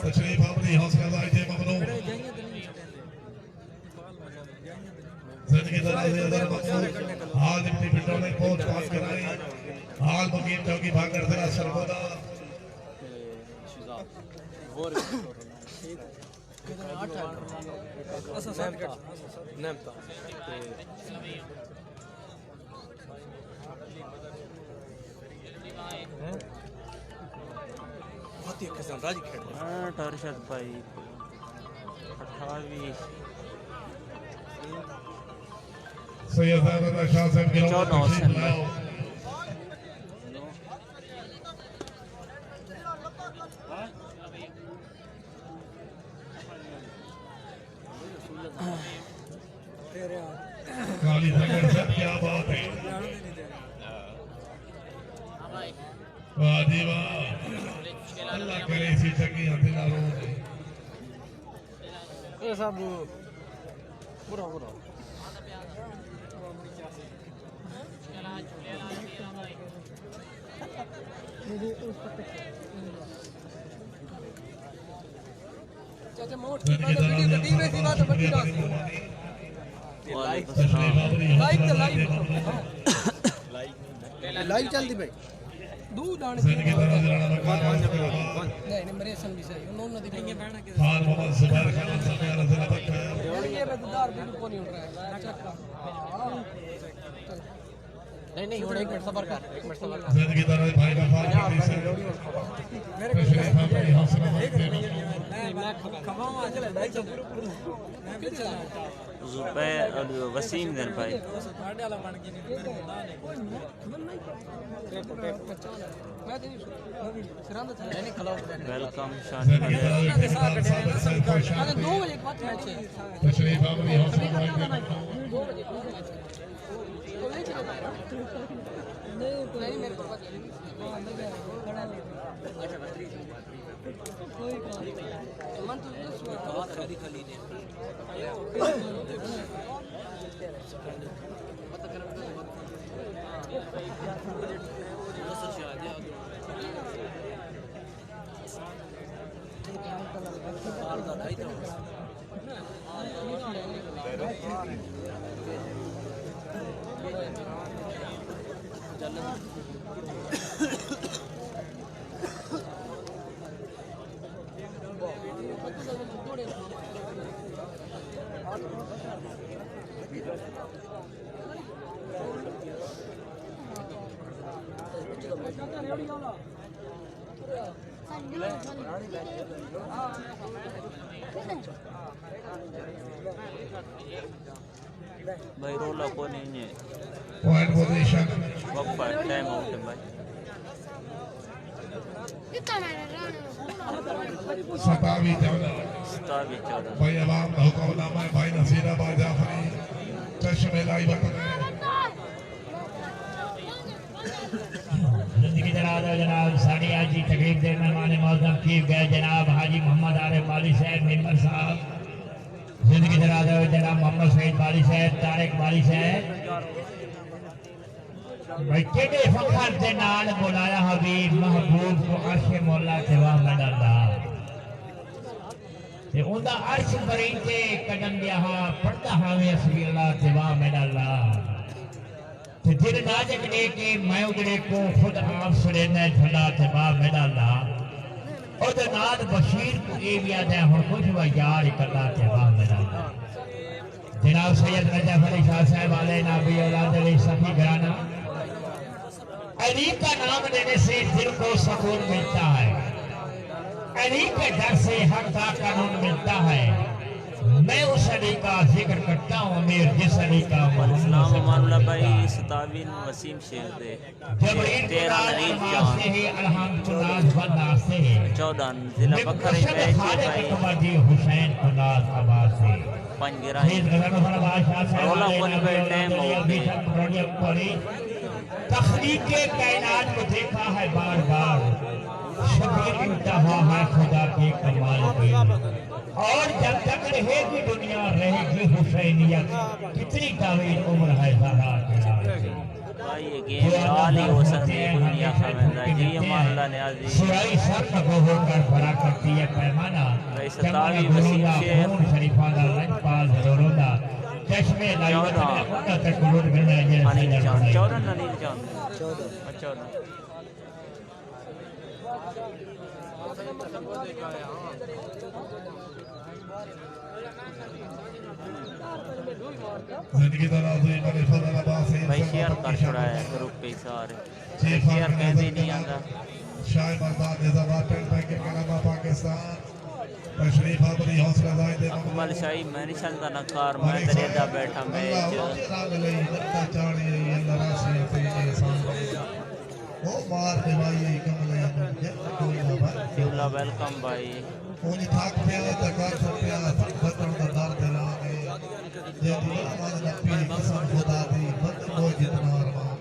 तशरीफ हमरी हौसला अफजाई जे ममनून जिंदगी दराज में अजहर महमूद आज भी पिटोले कोच पास कराई हाल मुकीम चौकी भागर जिला सरगोदा अरशद भाई 28 सैयद अहमद शाह साहब के 14 सितंबर काली नगर से क्या बात है वाह जी वाह अल्लाह करे इसी चंगी दिला रो ये सब पूरा पूरा चाचा मोट वीडियो कटी में थी बात बड़ी रात वालेकुम सलाम लाइक तो लाइक चल दी भाई दूध आने जिंदगी दराज राणा मकान नहीं मेरे सन भी सही उन्होंने दी नहीं बैठना के खान मोहम्मद सुबैर खान सरकार जिला बक्का ये बेदार भी को नहीं उड़ रहा है नहीं और 1 मिनट सब्र कर जिंदगी दराज भाई का फाल से मेरे तशरीफ हमरी हौसला अफजाई मैं खवाऊं आज भाई तो मैं भी चला जुबैर वसीम दिन भाई साढ़े वाला बन के नहीं खिलाओ वेलकम शानी जिंदगी दराज अरे 2 बजे के बाद मैच है तशरीफ हमरी हौसला अफजाई 2 बजे तो नहीं चलेगा नहीं मेरे को कोई मन तो बहुत खाली खाली ने भाई रोला को नहीं है पॉइंट पोजीशन वक्फा टाइम आउट है भाई। सतावी 14 27 14 भाई अवाम का हुक्मनामा है भाई नसीराबाद जाफरी चश्मे लाई वतन है जिंदगी जनाब जनाब साड़ी आज की तकरीब दे मेहमान मौजूद चीफ गए जनाब हाजी मोहम्मद आरिफ बाली साहब मेंबर साहब जिंदगी जनाब मोहम्मद सईद बाली साहब तारिक बाली साहब भाई केडे फखर दे नाल बुलाया हबीब महबूब को अर्श मौला तेवा मदल्ला ते उनदा अर्श बरी ते कदम दिया हा पढ़दा हावे असली अल्लाह तेवा मदल्ला ते दिल नाजक ने के मैं उगड़े को खुद आप सुने ने ठंडा तेवा मदल्ला ओदे नाल बशीर को ए भी आदा हो कुछ वा यार कल्ला तेवा मदल्ला जनाब सैयद नजफ अली शाह साहब वाले नबी औलाद अली सफी घराना अली का नाम लेने से दिल को सुकून मिलता है, अली के डर से हक का कानून मिलता है। मैं उस अली का जिक्र करता हूँ अमीर जिस अली का इस्लाम मामला भाई 27 वसीम शेख दे 13 नरीफ जान 14 जिला बखरी पे भाई हुसैन कुनाज आबाद से 5 गिराई रोला कोन पे टाइम आउट तखलीक कायनात को देखा है बार बार शबीर इंतहा है खुदा के कमाल की और जब तक रहेगी दुनिया रहेगी हुसैनियत कितनी तावील उम्र है ज़हरा भाई ये गेम चाल ही हो सकती है दुनिया का बंदा जी मामला न्याजी सुराई सर को होकर भरा करती है पैमाना भाई 27 वसीम शेख शरीफा दा लजपाल जरोदा चश्मे लाइव तक रोड में अनिल जान 14 अनिल जान 14 जिंदगी दा नाज़रीन बने फजल अब्बास भाई शेयर कर छोड़ा है ग्रुप पे सारे शेयर कहते नहीं आंदा शाह मर्दान निजामात बैंक के नामा पाकिस्तान तशरीफ आबरी हौसला जायद अकमल शाही मैं निशान का नकार मैं तरेदा बैठा मैच राग लई नक्का चाड़ी अल्लाह रासी ते एहसान ओ मार देवाई कमले कोई ना भाई शिवला वेलकम भाई कोई थाक पे तकार पे बतन दा दर्द लागे जे दिल मान नबी कसम खुदा दी बद को जितना अरमान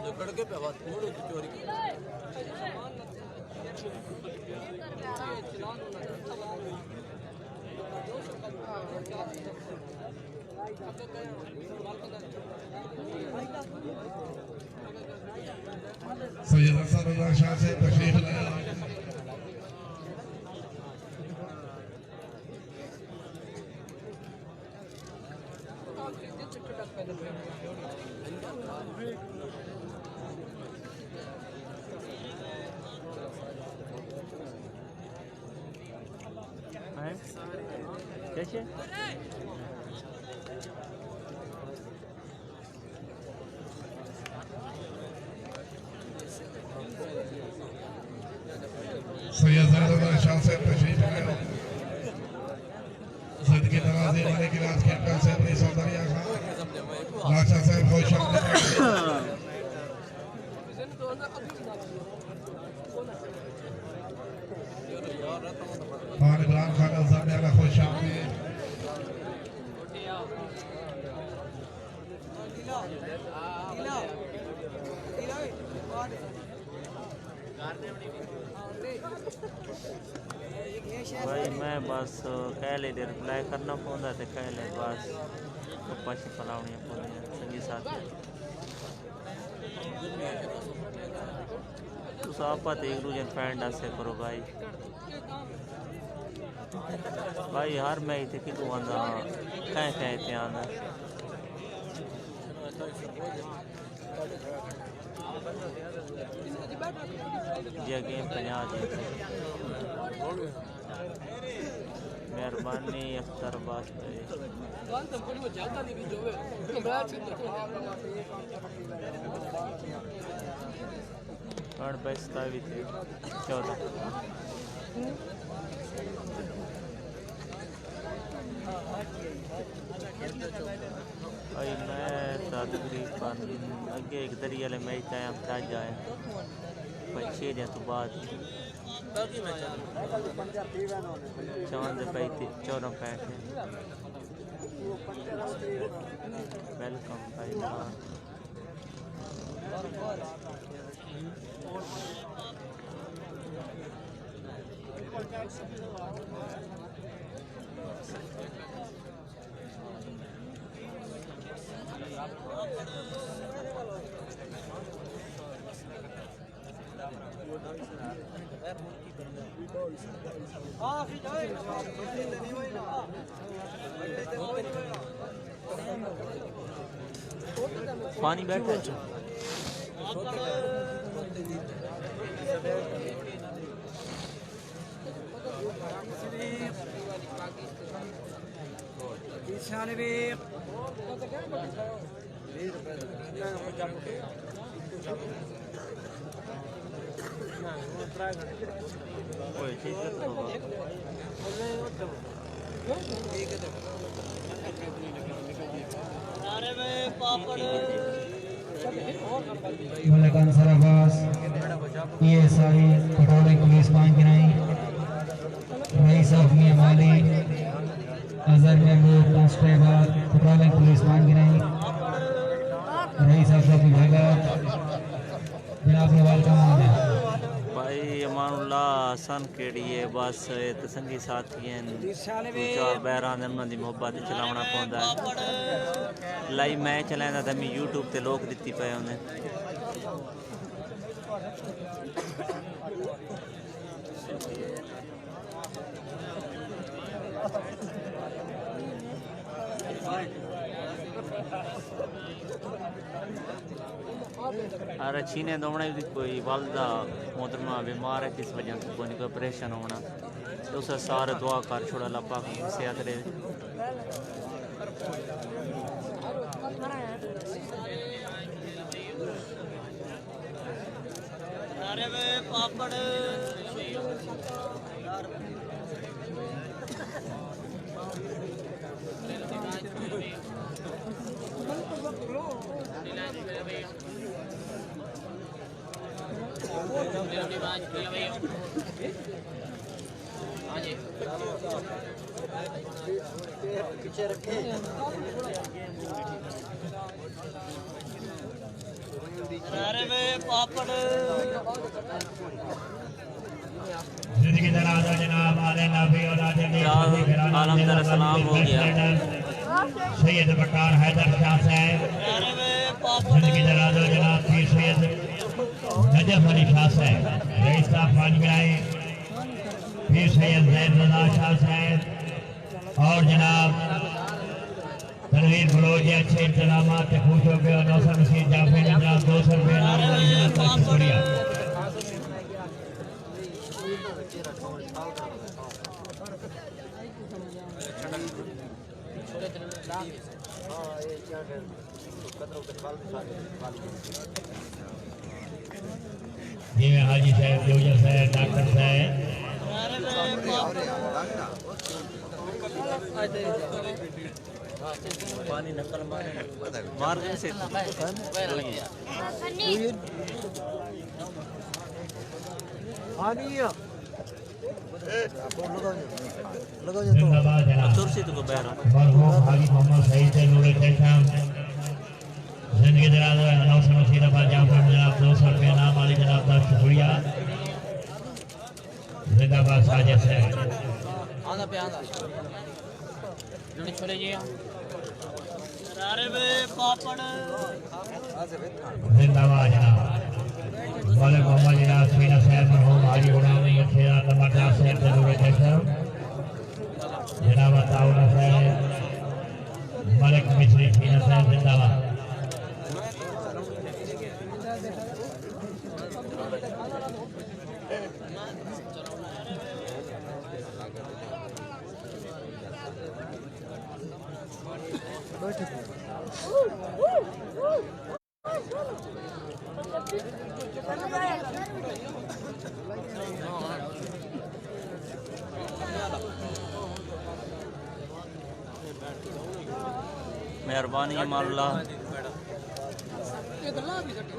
जो कड़के पे बात थोड़ी चोरी सैयद हसन रजा शाह से तशरीफ लाया कैसे सैयद रजा शाह से तशरीफ लाया जिंदगी दराज़ी वाले की राज कैंपल से अपनी सौंदर्या खान लाशा साहब खुश खान इमरान खान अज़मिया खुश आमदीद भाई मैं बस कह ले दे रिप्लाई करना पौंदा ते कह ले बस पाछी फलावणियां पौंदियां संगी साथी तुस आपत एक दूजे फ्रेंड आसे करो भाई भाई हर मैं इतने किलो आंदा कहीं कहीं ते आंदा जे गेम 50 जी मेहरबानी अख्तर बात और 27 थे 14 भाई मैं तकरीबन अगे एक दरिया वाले मैच आया हम ताज जाए 6 दिन तो बाद चौंद पे 14 पैंठ वेलकम भाई पानी बैठा कोई चीज़ मलकान सराबास PSI पटौड़ी पुलिस पांगिनाई रईस ऑफ मियां माली अजहर महमूद कांस्टेबल पटौड़ी पुलिस पांगिनाई रईस ऑफ शफी भगत जनाब से वेलकम है भाई अमानुल्लाह हसन केड़ी है बस ते संगी साथी हैं चार बैरां दे उन्हां दी मोहब्बत चलावना पौंदा है लाइव मैच चलांदा ते मैं YouTube ते लोग दित्ती पे उन्हें अरे छीने दौड़ने भी कोई वालदा मोहतरमा बीमार है किस वजह से कोई ऑपरेशन होना तो उसे सारे दुआ कर छोड़ा लपा सेहत रहे पापड़ पीछे रखे पापड़ जिंदगी दराज़ जनाब आले नबी और आलम दर सलाम हो गया सैयद बकार हैदर शाह साहब जिंदगी दराज़ जनाब पीर सैयद नजफ अली शाह साहब रईस साहब पांचगाई पीर सैयद जैद रज़ा शाह साहब और जनाब तनवीर फरोज जी अच्छे इंतजामात से खुश हो गए और नौसर मसीह जाफर जनाब 200 रुपये नाम शुक्रिया जिमें हाजी साहब जोजा साहब डॉक्टर साहब पानी नकल मार से जिंदाबाद जनाब तुरसी तो बहरा मरहूम हाजी मोहम्मद सईद से नूर तहशाम जिंदगी दराज नौसर मसीह दफा जाफर जनाब 200 रुपये नाम वाली जनाब का शुक्रिया जिंदाबाद साजिद साहब आंदा पे आंदा जोड़ी छोले जी अरे बे पापड़ जिंदाबाद जनाब वाले मोहम्मद जनाब सीना साहब मरहूम हाजी गुलाम मुर्शिदा टमाटर साहब से नूर तहशाम जनाब ताउना साहब मलिक मिस्री सीना साहब जिंदाबाद मेहरबानी अल्लाह इधर ला भी सकते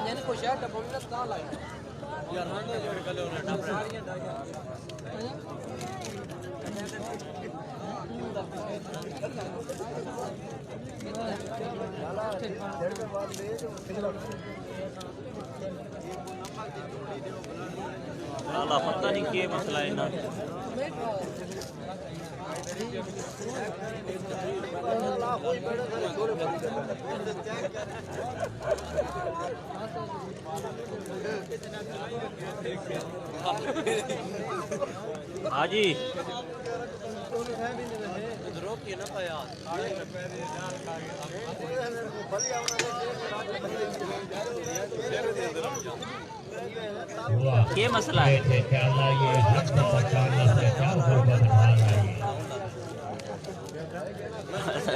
यानी कोई शर्ट बोलना कहाँ लाए यार हाँ ये जोड़ कल उन्हें डब सारियाँ लाला पता नहीं क्या मसला है ना हाजी क्या मसला है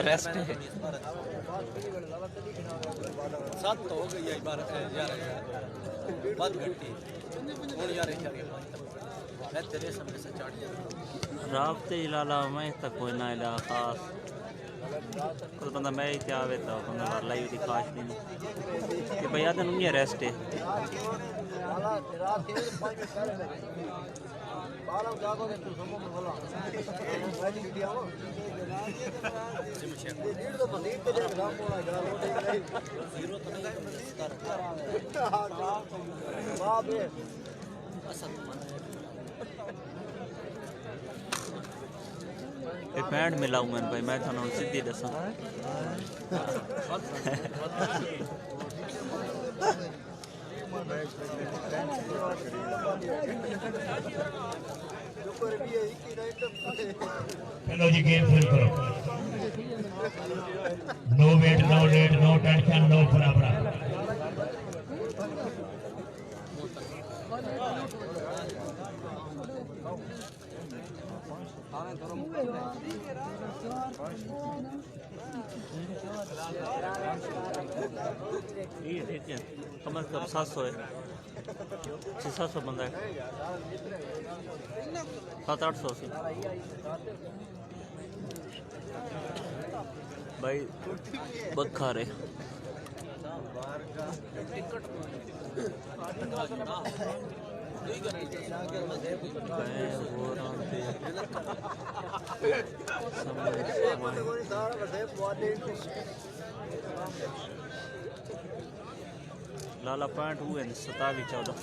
रेस्ट है सात तो हो गई एक बार यार बात घटी और यार मैं तेरे सामने से चाट राबते लाला मैं तक कोई ना इला खास कुछ बंदा मैं ही आवे तो बंदा लाइव दी खास नहीं कि भैया तो नहीं रेस्ट है पैंट मिलाऊं मैं भाई मैं थानू सीधी दसा चलो जी गेम शुरू करो no wait no late no tension no फराफरा ये देखिए कम से कम 700 है 600 बंदा है 700-800 से भाई बखा रहे लाला पॉइंट हुए 27-14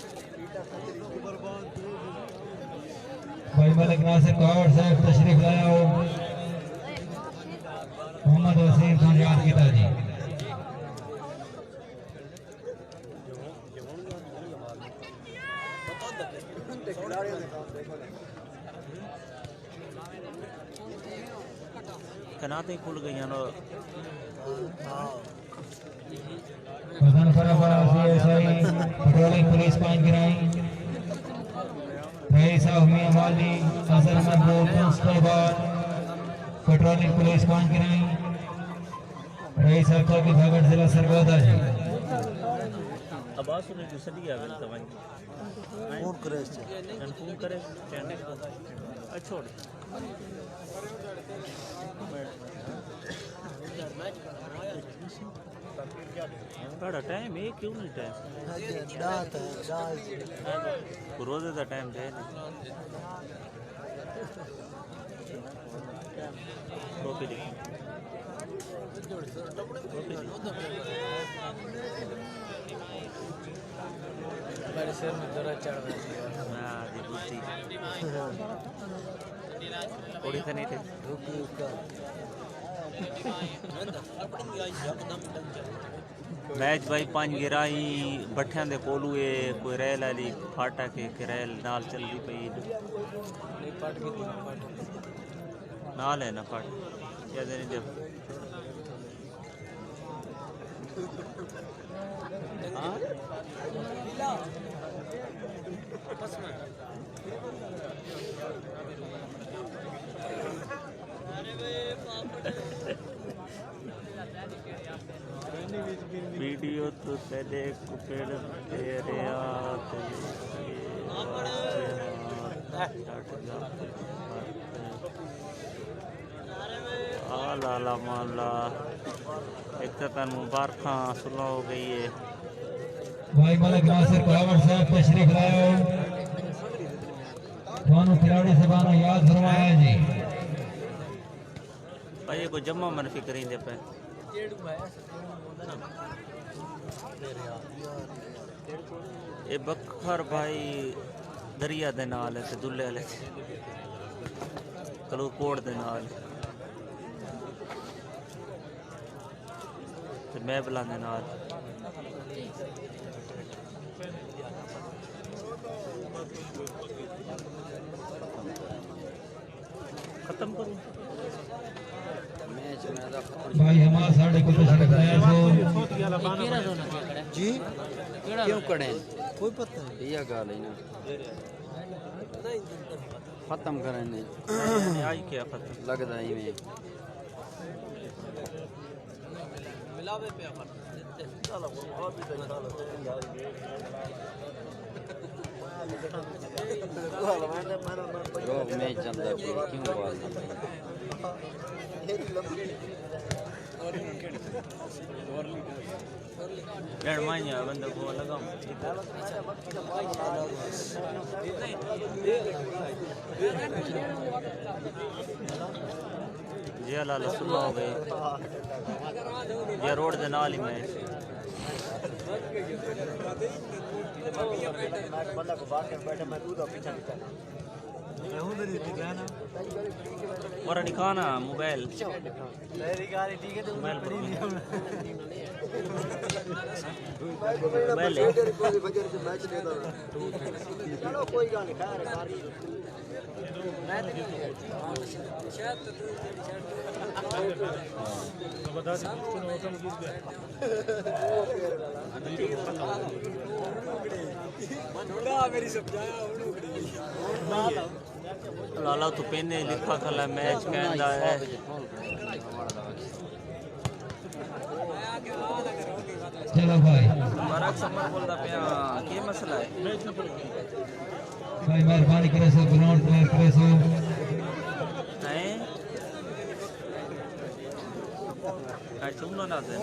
भाई मलिक नासिर कौर साहब तशरीफ लाया हो मोहम्मद वसीम खान याद किया जी कनाते खुल गई ना वजन फराफरा सीएसआई पेट्रोलिंग पुलिस 5 गिराई रईस साहब मियां वाली अजहर महबूब कांस्टेबल पेट्रोलिंग पुलिस 5 गिराई रईस साहब चौकी भागड़ जिला सरगोदा जी अब आसुने जो सदी आ गई तवाई फोन करे छोड़ बड़ा टाइम है क्यों नहीं टाइम रोजे का टाइम है कॉपी देखिए मेरे सिर में दर्द चढ़ रही है दी बुद्धि थोड़ी सा नहीं थे मैच भाई 5 गिराई भट्ठियां दे कोलू कोई रेल वाली फाटक के रेल नाल चलती पई नाल है ना फाट क्या देने जब वीडियो तो तेरे कुपेड़ तेरे आते आला माला एक तो तन मुबारक सुलह हो गई है भाई मलिक नासिर बराबर साहब तशरीफ लाओ दोनों खिलाड़ी सबाना याद फरमाया जी भाई को जम्मा मन फिक्र दे पे ये बखर भाई दरिया दे नाल है ते दुल्ले वाले कलो कोट दे नाल ते मैं बला दे नाल खत्म करूं मैच में दा भाई हमारा साढ़े को तशरीफ लाओ जी क्यों कड़े कोई पता नहीं ये गाल है ना खत्म करने आई क्या खत्म लगदा ही में मिलावे पे जो मैच चलता है क्यों बात डेढ़ महीने बंदा को लगा जी लाल सुबह हो गई ये रोड दे नाल ही मैच और निकाना मोबाइल मोबाइल मेरी समझाया लाला तो पेने लिखा खला मैच कहंदा है चलो भाई बरक समर बोलदा पिया के मसला है भाई मेहरबानी करे सो ग्राउंड क्लियर करे सो हैं अच्छा उन्होंने ना दे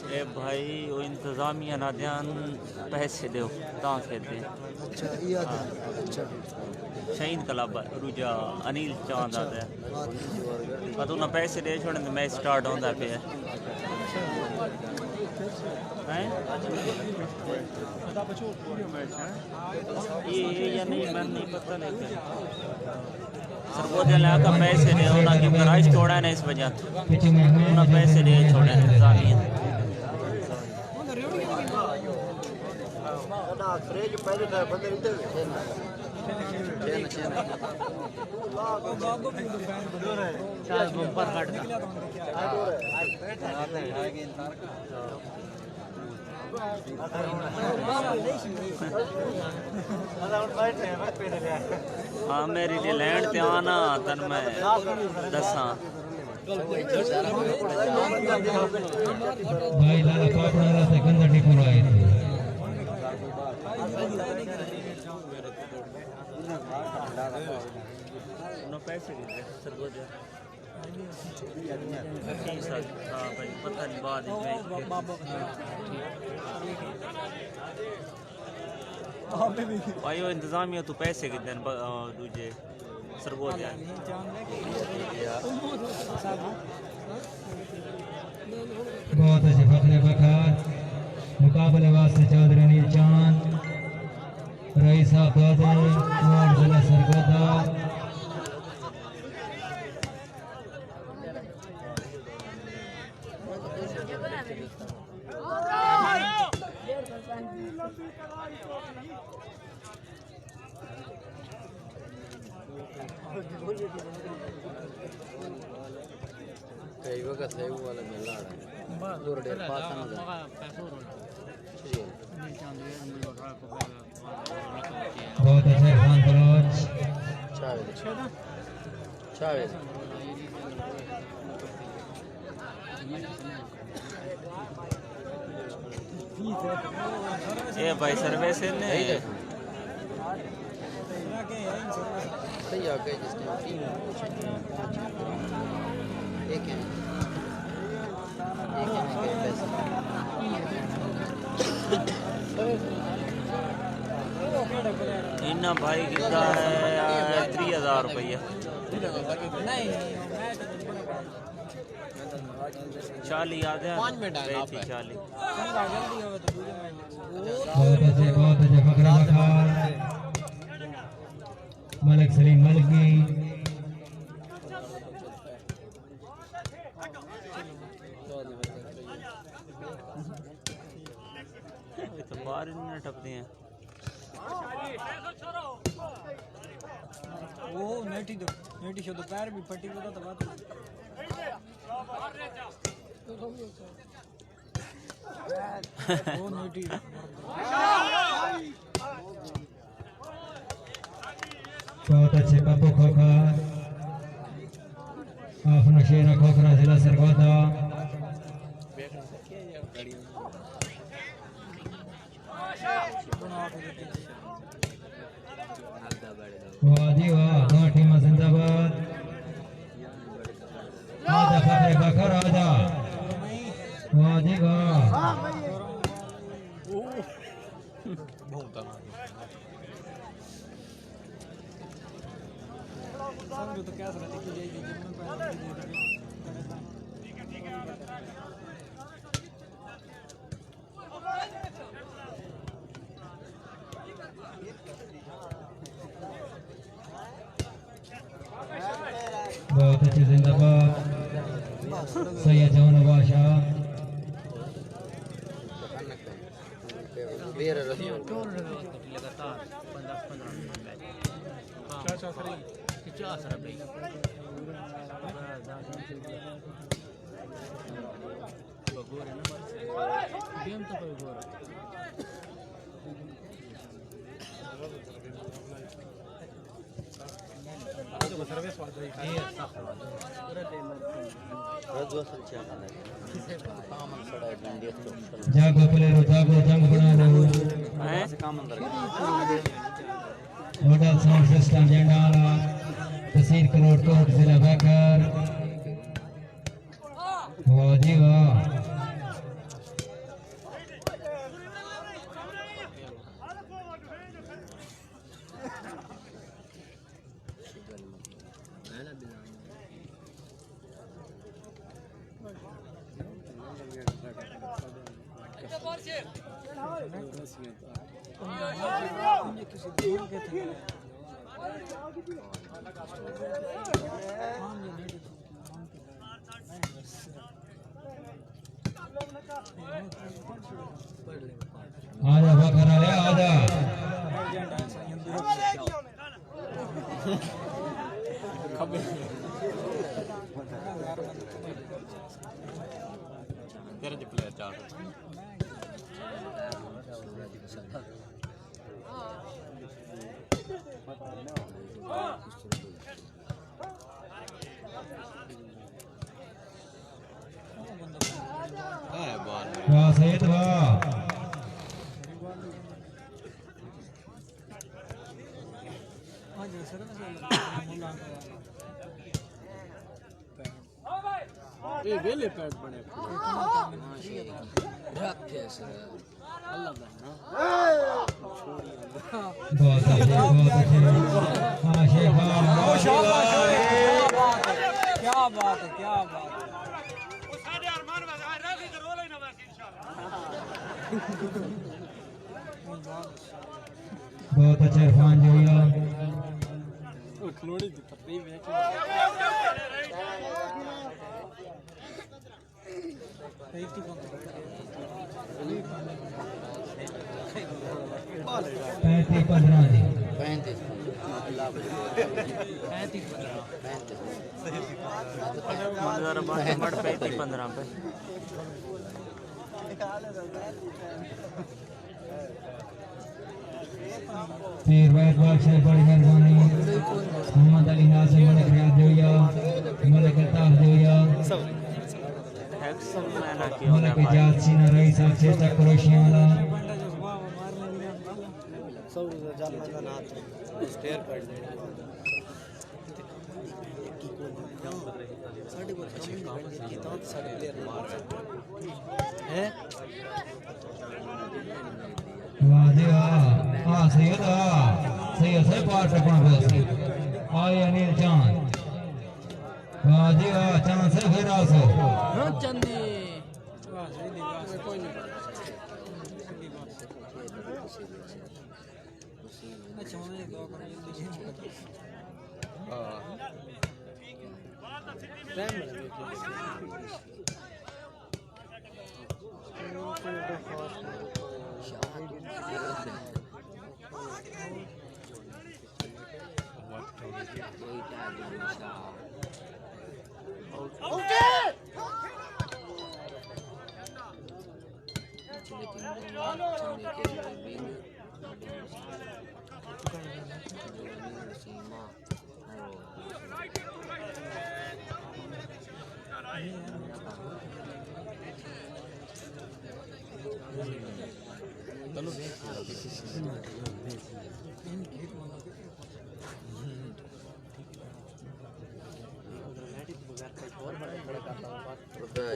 ए भाई वो इंतजामिया ना ध्यान पैसे दो ता खेलते अच्छा ये अच्छा शहीद क्लब रुजा अनिल चांद आता है पर उन्हें पैसे दे छोड़े तो मैच स्टार्ट होता पे हैं ये या नहीं मैं नहीं पता नहीं सरबोधे लाका पैसे दे उन्हें कि प्राइस छोड़ा है ना इस वजह पीछे में उन्हें पैसे दे छोड़े इंतजामिया हाँ मेरी लिए लैंड ते आना तन मैं दसा भाई लाला पापड़ा से गंदा टिपुर आए थे उन्हें पैसे दे सरबोधे हाँ भाई पता नहीं बाद भाई वो इंतजामिया तो पैसे कितने दूजे सरबोधे बहुत अच्छे फखरे बखार मुकाबले वास्ते चौधरी अनिल चांद रईस आबाद वार्ड जिला सरगोदा कई वक्त है वो वाला मिल रहा है दूर डेर पास ना बहुत अच्छा इरफान बलोच। चावेज ये भाई सर्विस है ने सही आ गए जिसने एक है इन्ना भाई कितना है 3000 रुपया 40 आधे 5 मिनट 40 बहुत अच्छे फकरा बखार मलिक सलीम मलकी। तो बाहर इन्हें टपते हैं वो नेटी दो नेटी शो दोपहर भी पट्टी बता तो बात वो नेटी बहुत अच्छे पप्पू खोखर अपना शेरा खोखरा जिला सरगोदा। वाह जी वाह दो टीम जिंदाबाद। आजा फकरे बकर आजा वाह जी वाह। समझो तो क्या सलाह देखी जाएगी बहुत अच्छे जिंदाबाद सैयद जौन बादशाह। जागो प्लेयरो जागो जंग बना लो। होटल साउंड सिस्टम जंडाला तहसील कलोट कोट जिला बैकर। वाह जी वाह। आजा बकरा ले आजा। वाह सैयद वाह। ये वेले पैड बने बहुत अच्छे हाँ शेख क्या बात है क्या बात है। बहुत अच्छा इरफान जोया। खिलौड़ी की तकरीब है 35-15 जी 35-15 पे पीर वैद बादशाह बड़ी मेहरबानी मोहम्मद अली नासिर मलिक रियाद जोया मलिक अल्ताफ जोया मलिक इजाज सीना रईस साहब चेता क्रोशिया वाला वाह जी वाह सैयद से पार्ट अपना बस आए अनिल चांद वाह जी वाह चांद से फिर आसो चंदी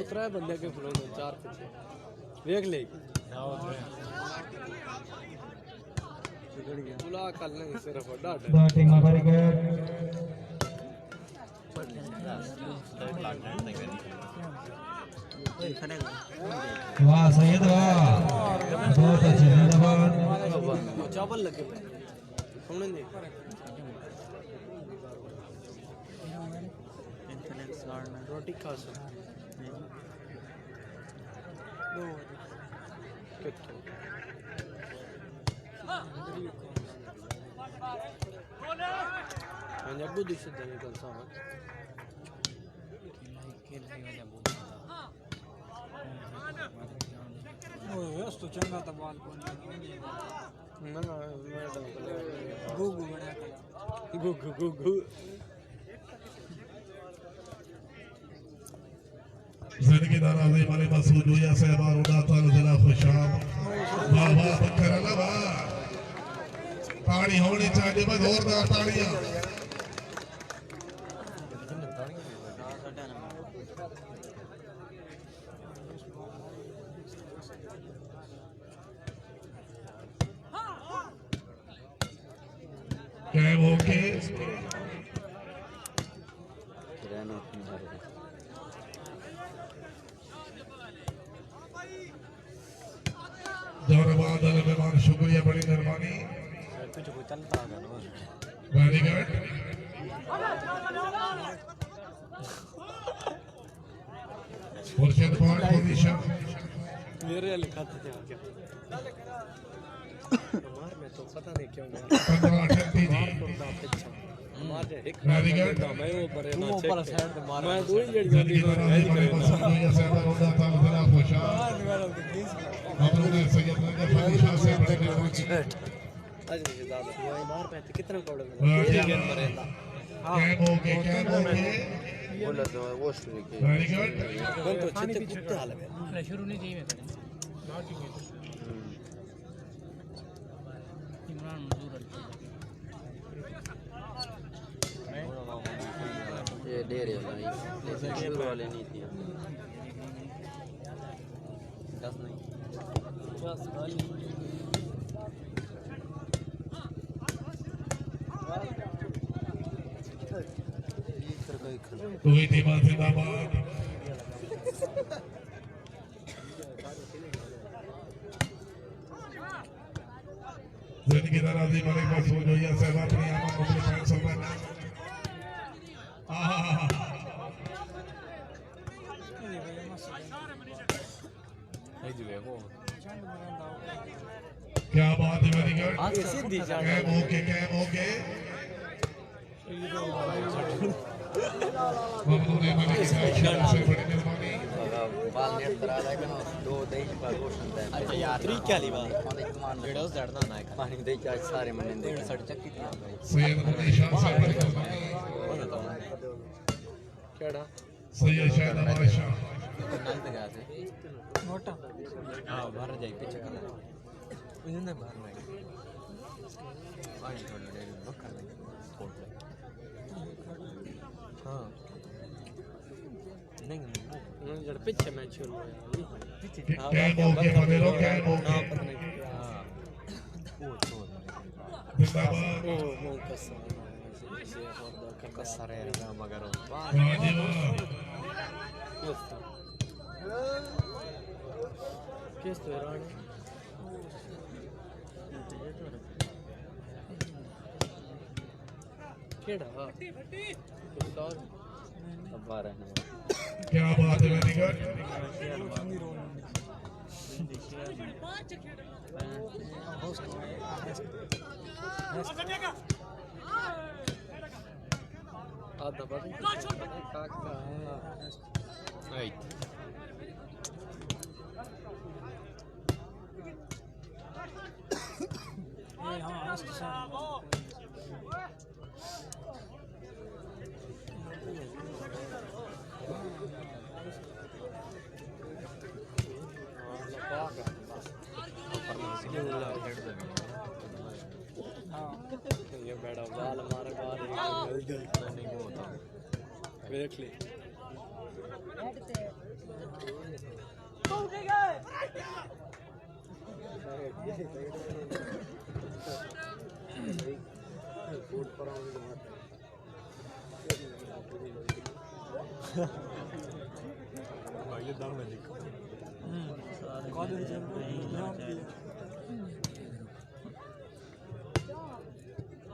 उतरा बंदे के फ्लोर में 4 पीछे देख ले बुला कल नहीं सिर्फ डाट बैटिंग में वेरी गुड वाह सैयद वाह बहुत अच्छे जिंदाबाद चावल लगे सुनने दे रोटी खा सक जब दिशा देने का सामान तो चंगा था बाल को ना गुगु बना गुगु गुगु जिंदगी दारा दे मारे मसूद जोया साहबान उड़ा ताल जिला खुशाब वाह वाह बकर अल्लाह वाह ताड़ी होनी चाहिए बस जोरदार ताड़ियां क्या ओके धन्यवाद मेहमान शुक्रिया बड़ी मेहरबानी वेरी गुड मुर्शिद पॉइंट पोजीशन मेरे लिखा था क्या हमार में तो पता नहीं क्यों 15-38 जी हमारे एक वेरी गुड मैं वो बरे ना ऊपर साइड पे मार मैं दो ही जड़ जिंदगी दारा दे मारे मसूद जोया साहबान उड़ा ताल जिला खुशाब हमने सैयद नजर अली शाह से बड़े मेहरबानी आज नहीं ज्यादा ये मार पे कितना कौड़े में क्या ओके बोला तो वो शुरू के वेरी गुड कौन तो चित्ते कुत्ते हाल में शुरू नहीं चाहिए इमरान मंजूर ये डेरे वाला लेकिन शुरू वाले नहीं थी 10 नहीं बस भाई कोई टीमा जिंदाबाद जिंदगी दारा दे मारे मसूद जोया साहब अपनी आमा को अपने फैंस में क्या बात है वेरी गुड कैम ओके ममनून है मालिक साहब से बड़ी मेहरबानी बाल नेट करा लेगा ना दो दही पर रोशन है अच्छा यार तरीक क्या ली बात पानी कमान जेड़ा उस जड़ना ना है पानी दही चार सारे मने दे सड़ चक्की थी सैयद निशान साहब केड़ा सैयद शायद बादशाह नल पे गया थे मोटा हां बाहर जाई पीछे कर इन्होंने बाहर में पानी थोड़ा दे बकर में स्पोर्ट हां नहीं जड़ पीछे मैच शुरू हुआ कैम ओके बनेलो कैम ओके हां वो तो जिंदाबाद वो कसर है मगर वाजिबा किस तरह केड़ा अब बार है क्या बात है वेरी गुड आधा पता राइट ये बेड़ा बाल मारे बाहर नहीं होता देख ले ये दाम में देखो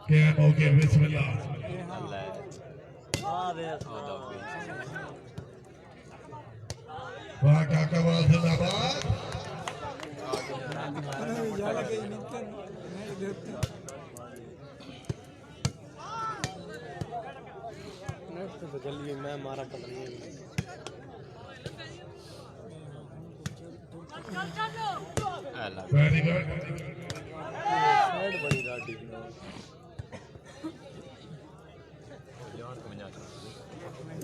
कैम ओके बिस्मिल्लाह वाह क्या कमाल जिंदाबाद नेक्स्ट तो चलिए मैं मारा पता नहीं वेरी गुड साइड बड़ी राडी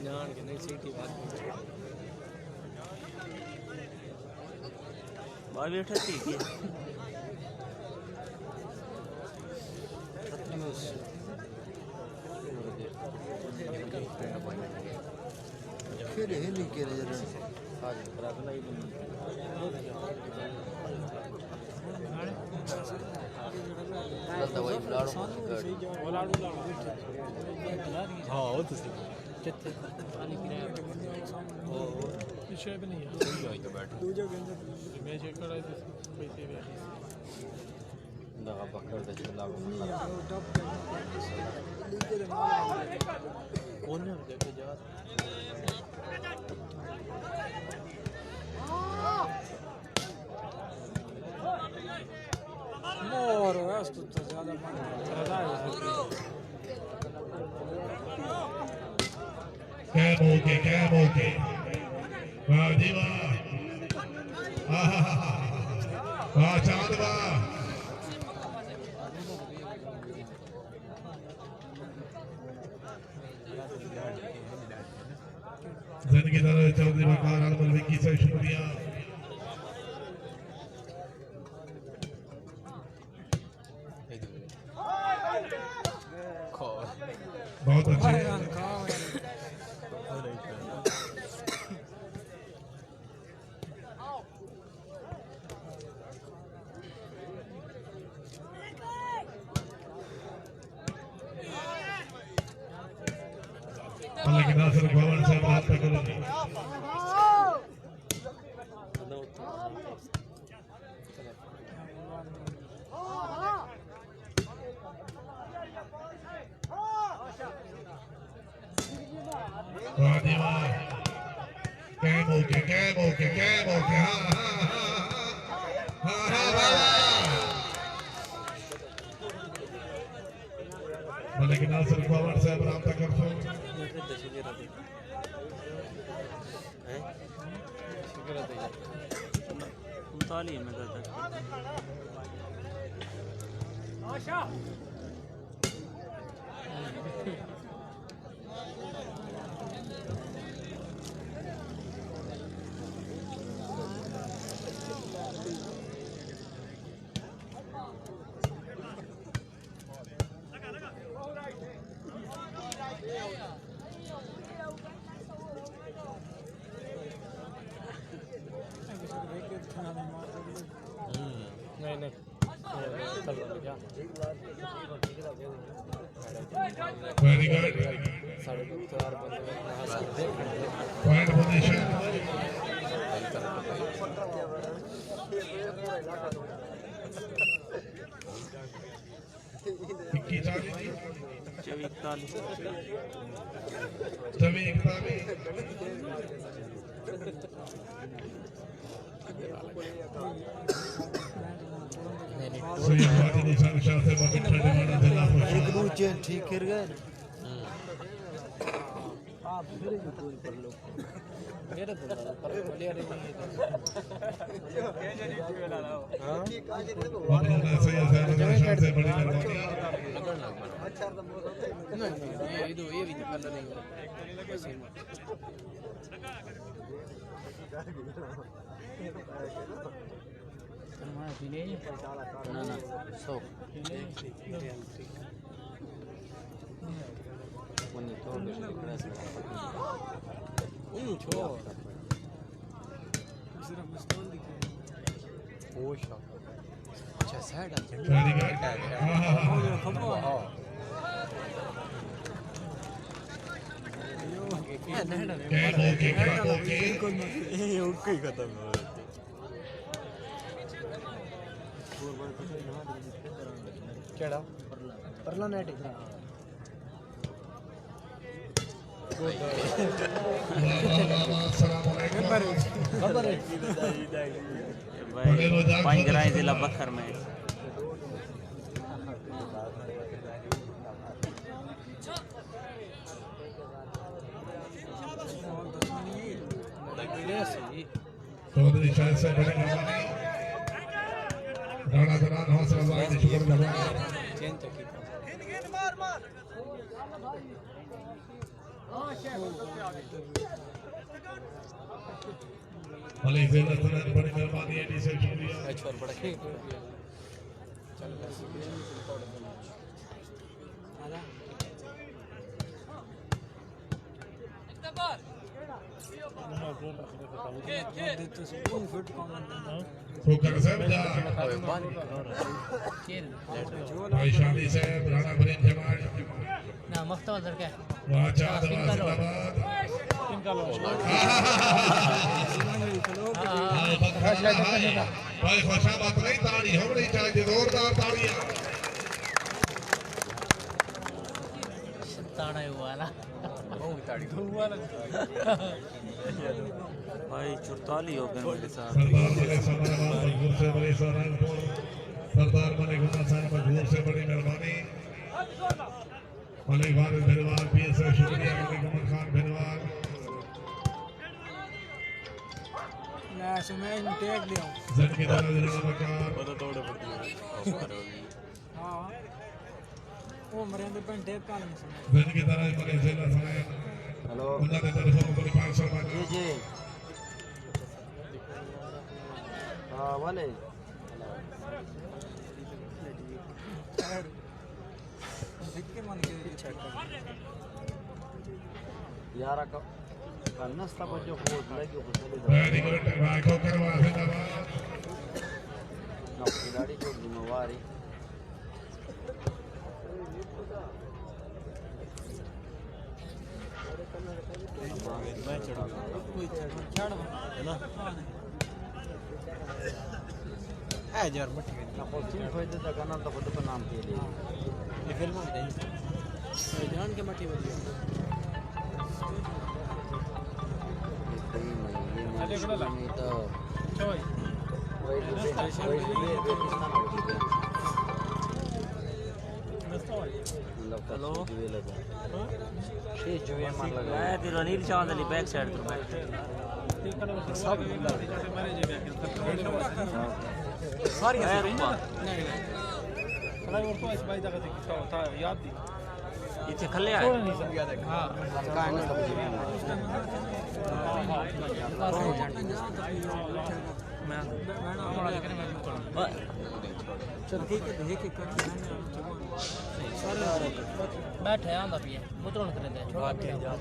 जान के नहीं सीटी बात बाल बैठा ठीक है फिर है नहीं के जरा आज खराब नहीं दवाई लाड़ो हां वो तो सही कितने पानी पी रहे हैं पीछे भी नहीं है जाई तो बैठ दो जगह मैं चेक कर रहा था पैसे भी दगा पकड़ दे चला कौन है देखे जा और तो ज्यादा कैम ओके वाजिबा वाह चांद वाह जिंदगी दर चौधरी वकार अनमोल विक्की से शुक्रिया बहुत अच्छे लेकिन नासिर भवन से बात करो वाजिबा कैम ओके लेकिन नासिर भवन से प्राप्त कर सो 39 में था नहीं नहीं Very good. Point position. इक्की 41 तभी 41 सही बात है निशान शाह से बाकी ठंडे वाला दिला खुश ठीक कर गए आप फिर जो कोई कर लो मेरे तो पर बढ़िया नहीं और ऐसे ही ऐसे निशान शाह से बड़ी मेहरबानी ये भी निकल नहीं ना ना सो उन्हीं तो सिर्फ मिस्टोन दिखे अच्छा साइड Very good. हाँ ही खत्म हो केड़ा परला नेट खबर है भाई पंजराई जिला बखर में चौधरी शायद से बड़ी मेहरबानी राणा दरान हौसला अफजाई शुक्र गुजार चेंज तक मलिक ज़ैनत ने बड़ी मेहरबानी एडी से शुक्रिया छोड़ बड़ा फुकर साहब जा भाई शादी साहब राणा बरीन जमात ना मख्तौल लड़का वहाँ चाँद जिंदाबाद भाई खुशामद नहीं ताड़ी होनी चाहिए जोरदार ताड़ियां ताड़ा हुआ ना भाई 44 हो गए मेरे साथ सरदार मलिक समाराबाद मजबूर से बड़ी सहारनपुर सरदार मलिक उमर साहब मजबूर से बड़ी मेहरबानी मलिक वारिस भिलवाल पीर से शुक्रिया मलिक उमर खान भिलवाल ना समय टेक लिया जन की तरह जिला बकार हां वो मरेंद्र पेन टेक काल में समय जन की तरह मलिक जिला समय हेलो उन्होंने तरफों को 500 जी जी हाँ वाले देख के मन के चेक कर यार का नस्ता बच्चों को लगे को चले वेरी गुड भाई को करवा जिंदाबाद ना खिलाड़ी को जिम्मेवारी मैं चढ़ा कोई छाड़ है ना है यार मत ना पश्चिम फायदे तक ना तो खुद को नाम के लिए ये फिल्म में नहीं जान के मठी बजी अरे बड़ा नहीं तो चोय वही पाकिस्तान हो गया हेलो जुए लगा 6 जुए मान लगा मैं तेरा नील चांद अली बैक साइड पर बैठ सारी इथे खल्ले आए बैठे आंदा पिए मुतरण करे दे छोड़ के जा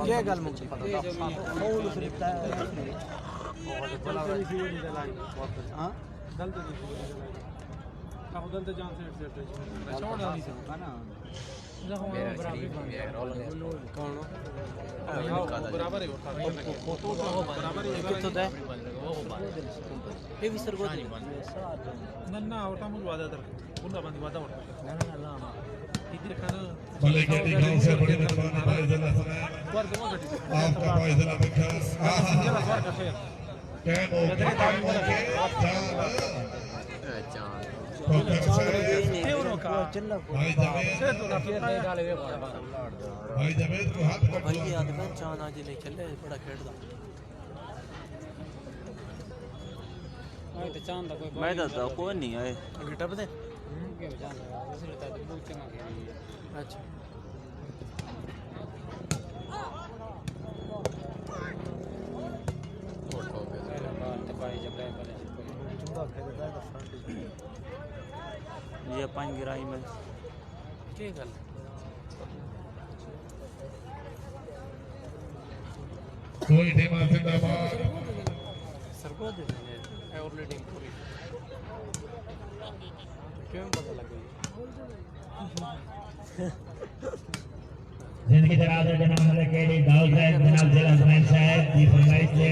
क्या गल मुझे भले केटी गांव से बड़ी मेहरबानी भले जिला सलाम आपका भाई जिला विकास कैम हो के भाई जवेद को हाथ भाई आदमी चांद आज नहीं खेले बड़ा खेलदा तो चांद कोई मैं दसदा कोई नहीं आए टप दे के चांद दूसरे तो बहुत चंगा खेली अच्छा ये पांच गिराई में क्या गल कोई टीम जिंदाबाद सरको दे और लीडिंग पूरी क्यों पता लग गई जिंदगी दराज जनाब केडी दाऊद साहब जनाब जिला हुसैन साहब की फरमाइश से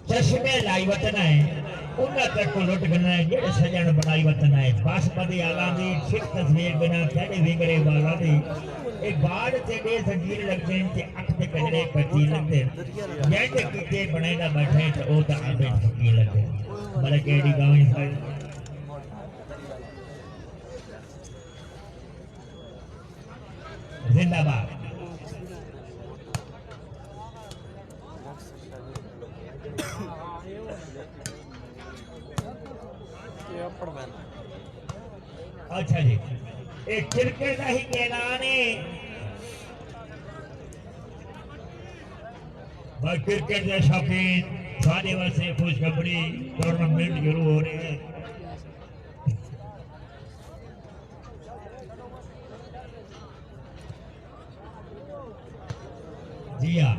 चश्मे लाई वतन है उन्हें तक को लुट गना है जेड़े सजन बनाई वतन है बासमती आला दी ठीक तस्वीर बिना तेरे विंगरे वाला दी एक बाड़ ते दे संगीर लगदे ते अख ते कजरे पची लगदे जेंड किते बनेगा बैठे ते ओ ता आबे फकी लगदे भले केडी गांव साहब जिंदाबाद अच्छा जी एक क्रिकेट का ही ऐलान है भाई क्रिकेट के शौकीन सारे वास्ते खुशखबरी टूर्नामेंट शुरू हो रहे हैं जी हाँ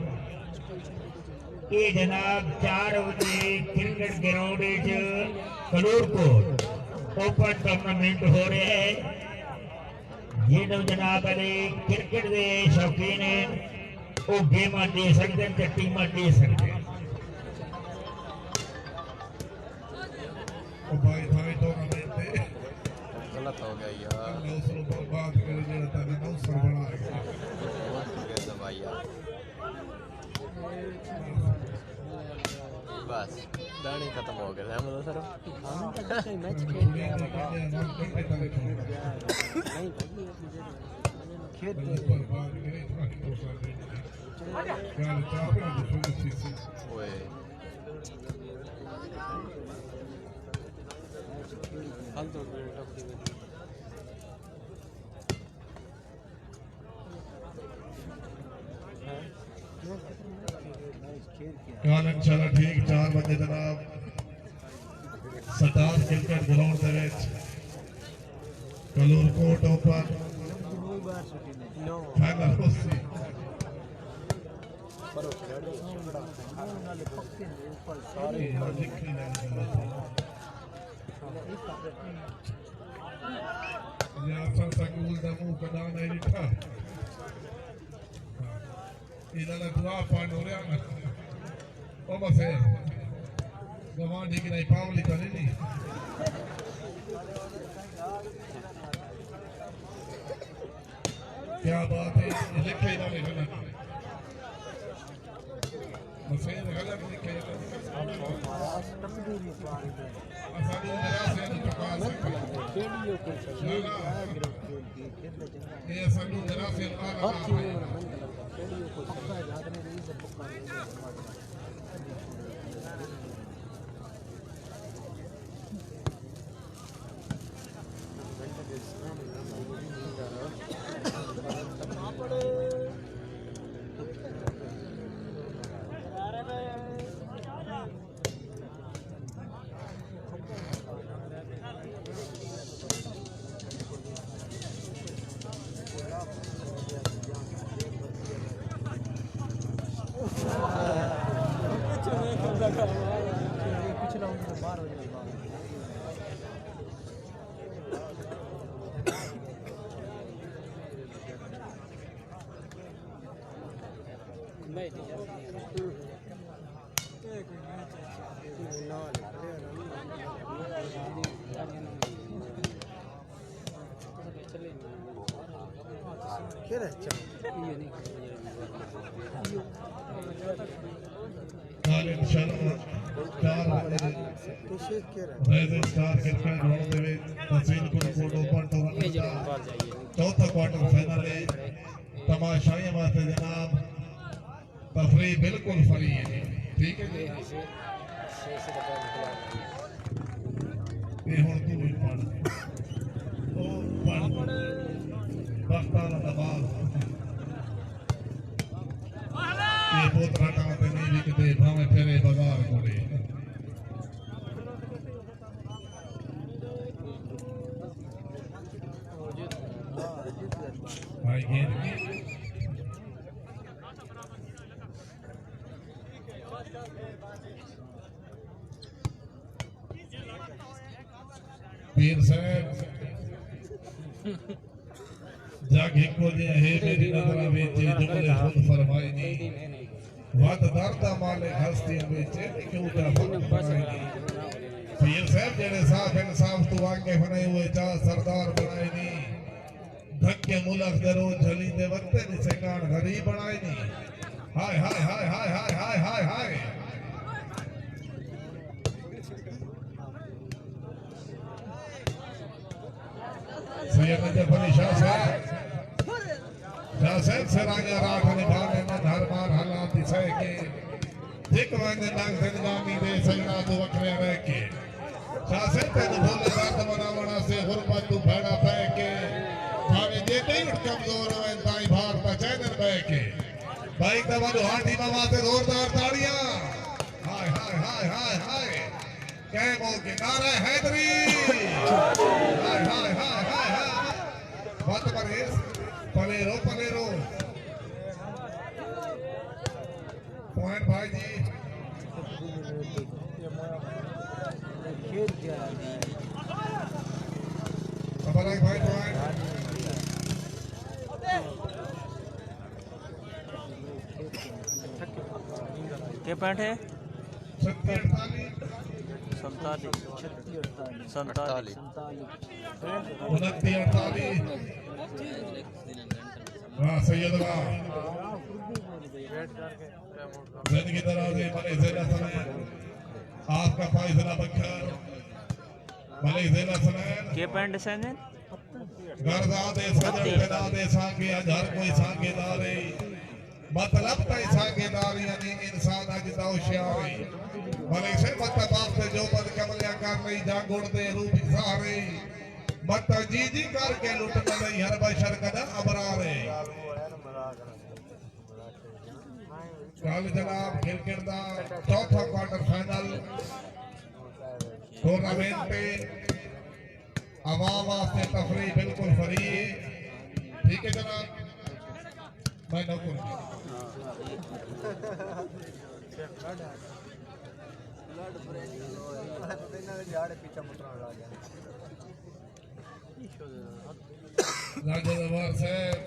ये जनाब 4 बजे क्रिकेट ग्राउंड कलूरकोट ओपन टूर्नामेंट हो रहे हैं ये जनाब अरे क्रिकेट के शौकीन हैं वो गेम दे सकते हैं तो टीम दे सकते हैं भाई भाई टूर्नामेंट पे गलत हो गया यार नौसर बर्बाद कर दिया था नौसर बना कैसे भाई यार बस दाढ़ी खत्म हो गया है मतलब सर मैच नहीं खेल बर्बाद करे ओए कल इंशाल्लाह ठीक 4 बजे जनाब सरदार क्रिकेट ग्राउंड दे विच कलूरकोट ओपन फाइनल होसी यार सकूल दा मुंह कदा नहीं दिखा इधर दुआ पान हो रहा है ओ बस है गवांडी की नहीं पावली तो नहीं क्या बात है, लिखे ही ना लिखना मसैन गलत लिखे ये सानू जरा से पिछला उनको बाहर हो जाएगा चौथा क्वार्टर फाइनल है तमाशाई वास्ते जनाब तफरी बिल्कुल फ्री है ठीक है ये हुण तू भी पढ़ ओ पढ़ बख्तार दबाव ये पोतरा टाते नहीं लिखते भावे फेरे बाजार कोड़े भाई गेंद पीर साहब जाग हिको जे है मेरी नजर विच जुमले खुद फरमाई नहीं वत दर्द माले हस्ती विच क्यों जा फरमाई पीर साहब जेड़े साफ इंसाफ तो आगे बने हुए चा सरदार बनाए नहीं धक्के मुलक दरो झली दे वक्त जिसे कान गरीब बनाए नहीं हाय हाय हाय हाय हाय हाय हाय हाय सैयद जफर शाह साहब से राजा राठ निभाने में धर्मार हालात दिसे के दिक वांगे नाग जिंदगानी दे सैना तो वखरे रह के शाह साहब तेन बोले रात बनावना से हुरमत तू भेड़ा पै के भावे जे कई कमजोर है ताई भार पचैनर बह के भाई तवानो हांडी मामा से जोरदार ताड़ियां हाय हाय हाय हाय हाय कैमो के नारा हैदरी हाय हाय हाय हाय हाय बात परेश पलेरो पलेरो पॉइंट भाई जी खबर है भाई पॉइंट के पॉइंट है 47 47 हाँ सैयदवा जिंदगी दराज़े मले ज़ेला सनैन आपका फाइज़ला बखर मले ज़ेला सनैन के पॉइंट सेंजन गर्दादे सजन पेदादे सांगे हर कोई सांगेदारे मतलब तय सांगेदार यानी इंसान अजदा होशियारे भले से मत बाप से जो बद कमलिया कर रही जा गुण दे रूप सारे मत जी जी करके लुट नहीं हर बशर कदा अबरारे कल जनाब क्रिकेट दा चौथा क्वार्टर फाइनल टूर्नामेंट पे आवाम वास्ते तफरी बिल्कुल फ्री है ठीक है जनाब मैं नौकर राजा दरबार साहब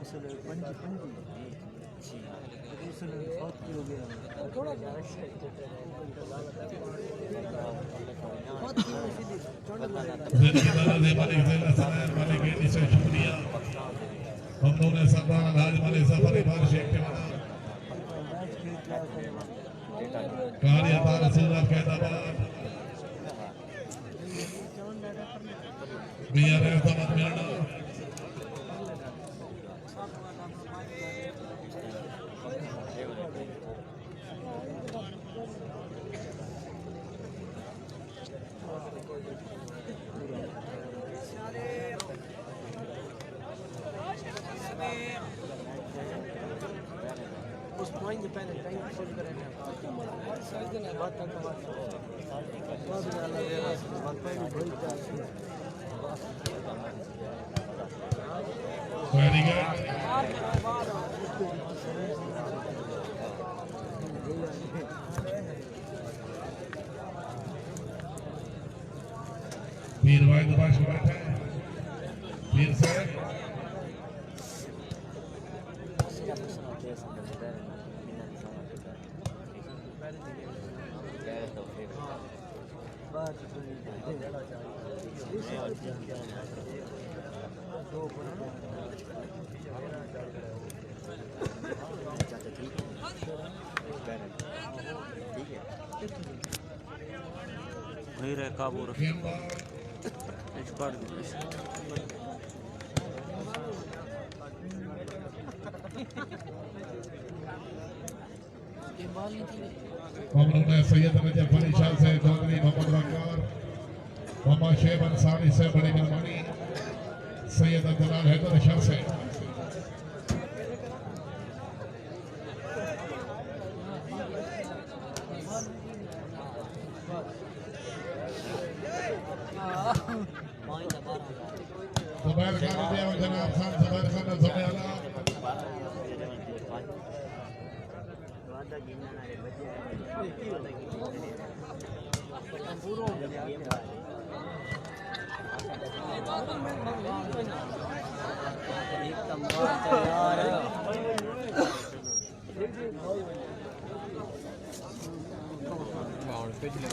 जिंदगी मालिक जिला सलाम मालिक इन से शुक्रिया हम लोगों ने सब आज मालिक सफर बार शेख के बना कार्यता रसूल कैदाबाद बिया रहता मत मिलना उस पॉइंट पे पहले टाइम फुल करेंगे बात तक वेरी गुड पीर वाहिद बाश बैठे पीर साहब नहीं रहे काबू रख काट दो हम लोग ने सैयद नजफ अली शाह से चौधरी मोहम्मद वकार मोहम्मद शेब अंसारी से बड़ी मेहरबानी सैयद अब्दुल्लाह हैदर शाह से जुबैर खान दिया जनाब खान जुबैर खान जुबैला पिछले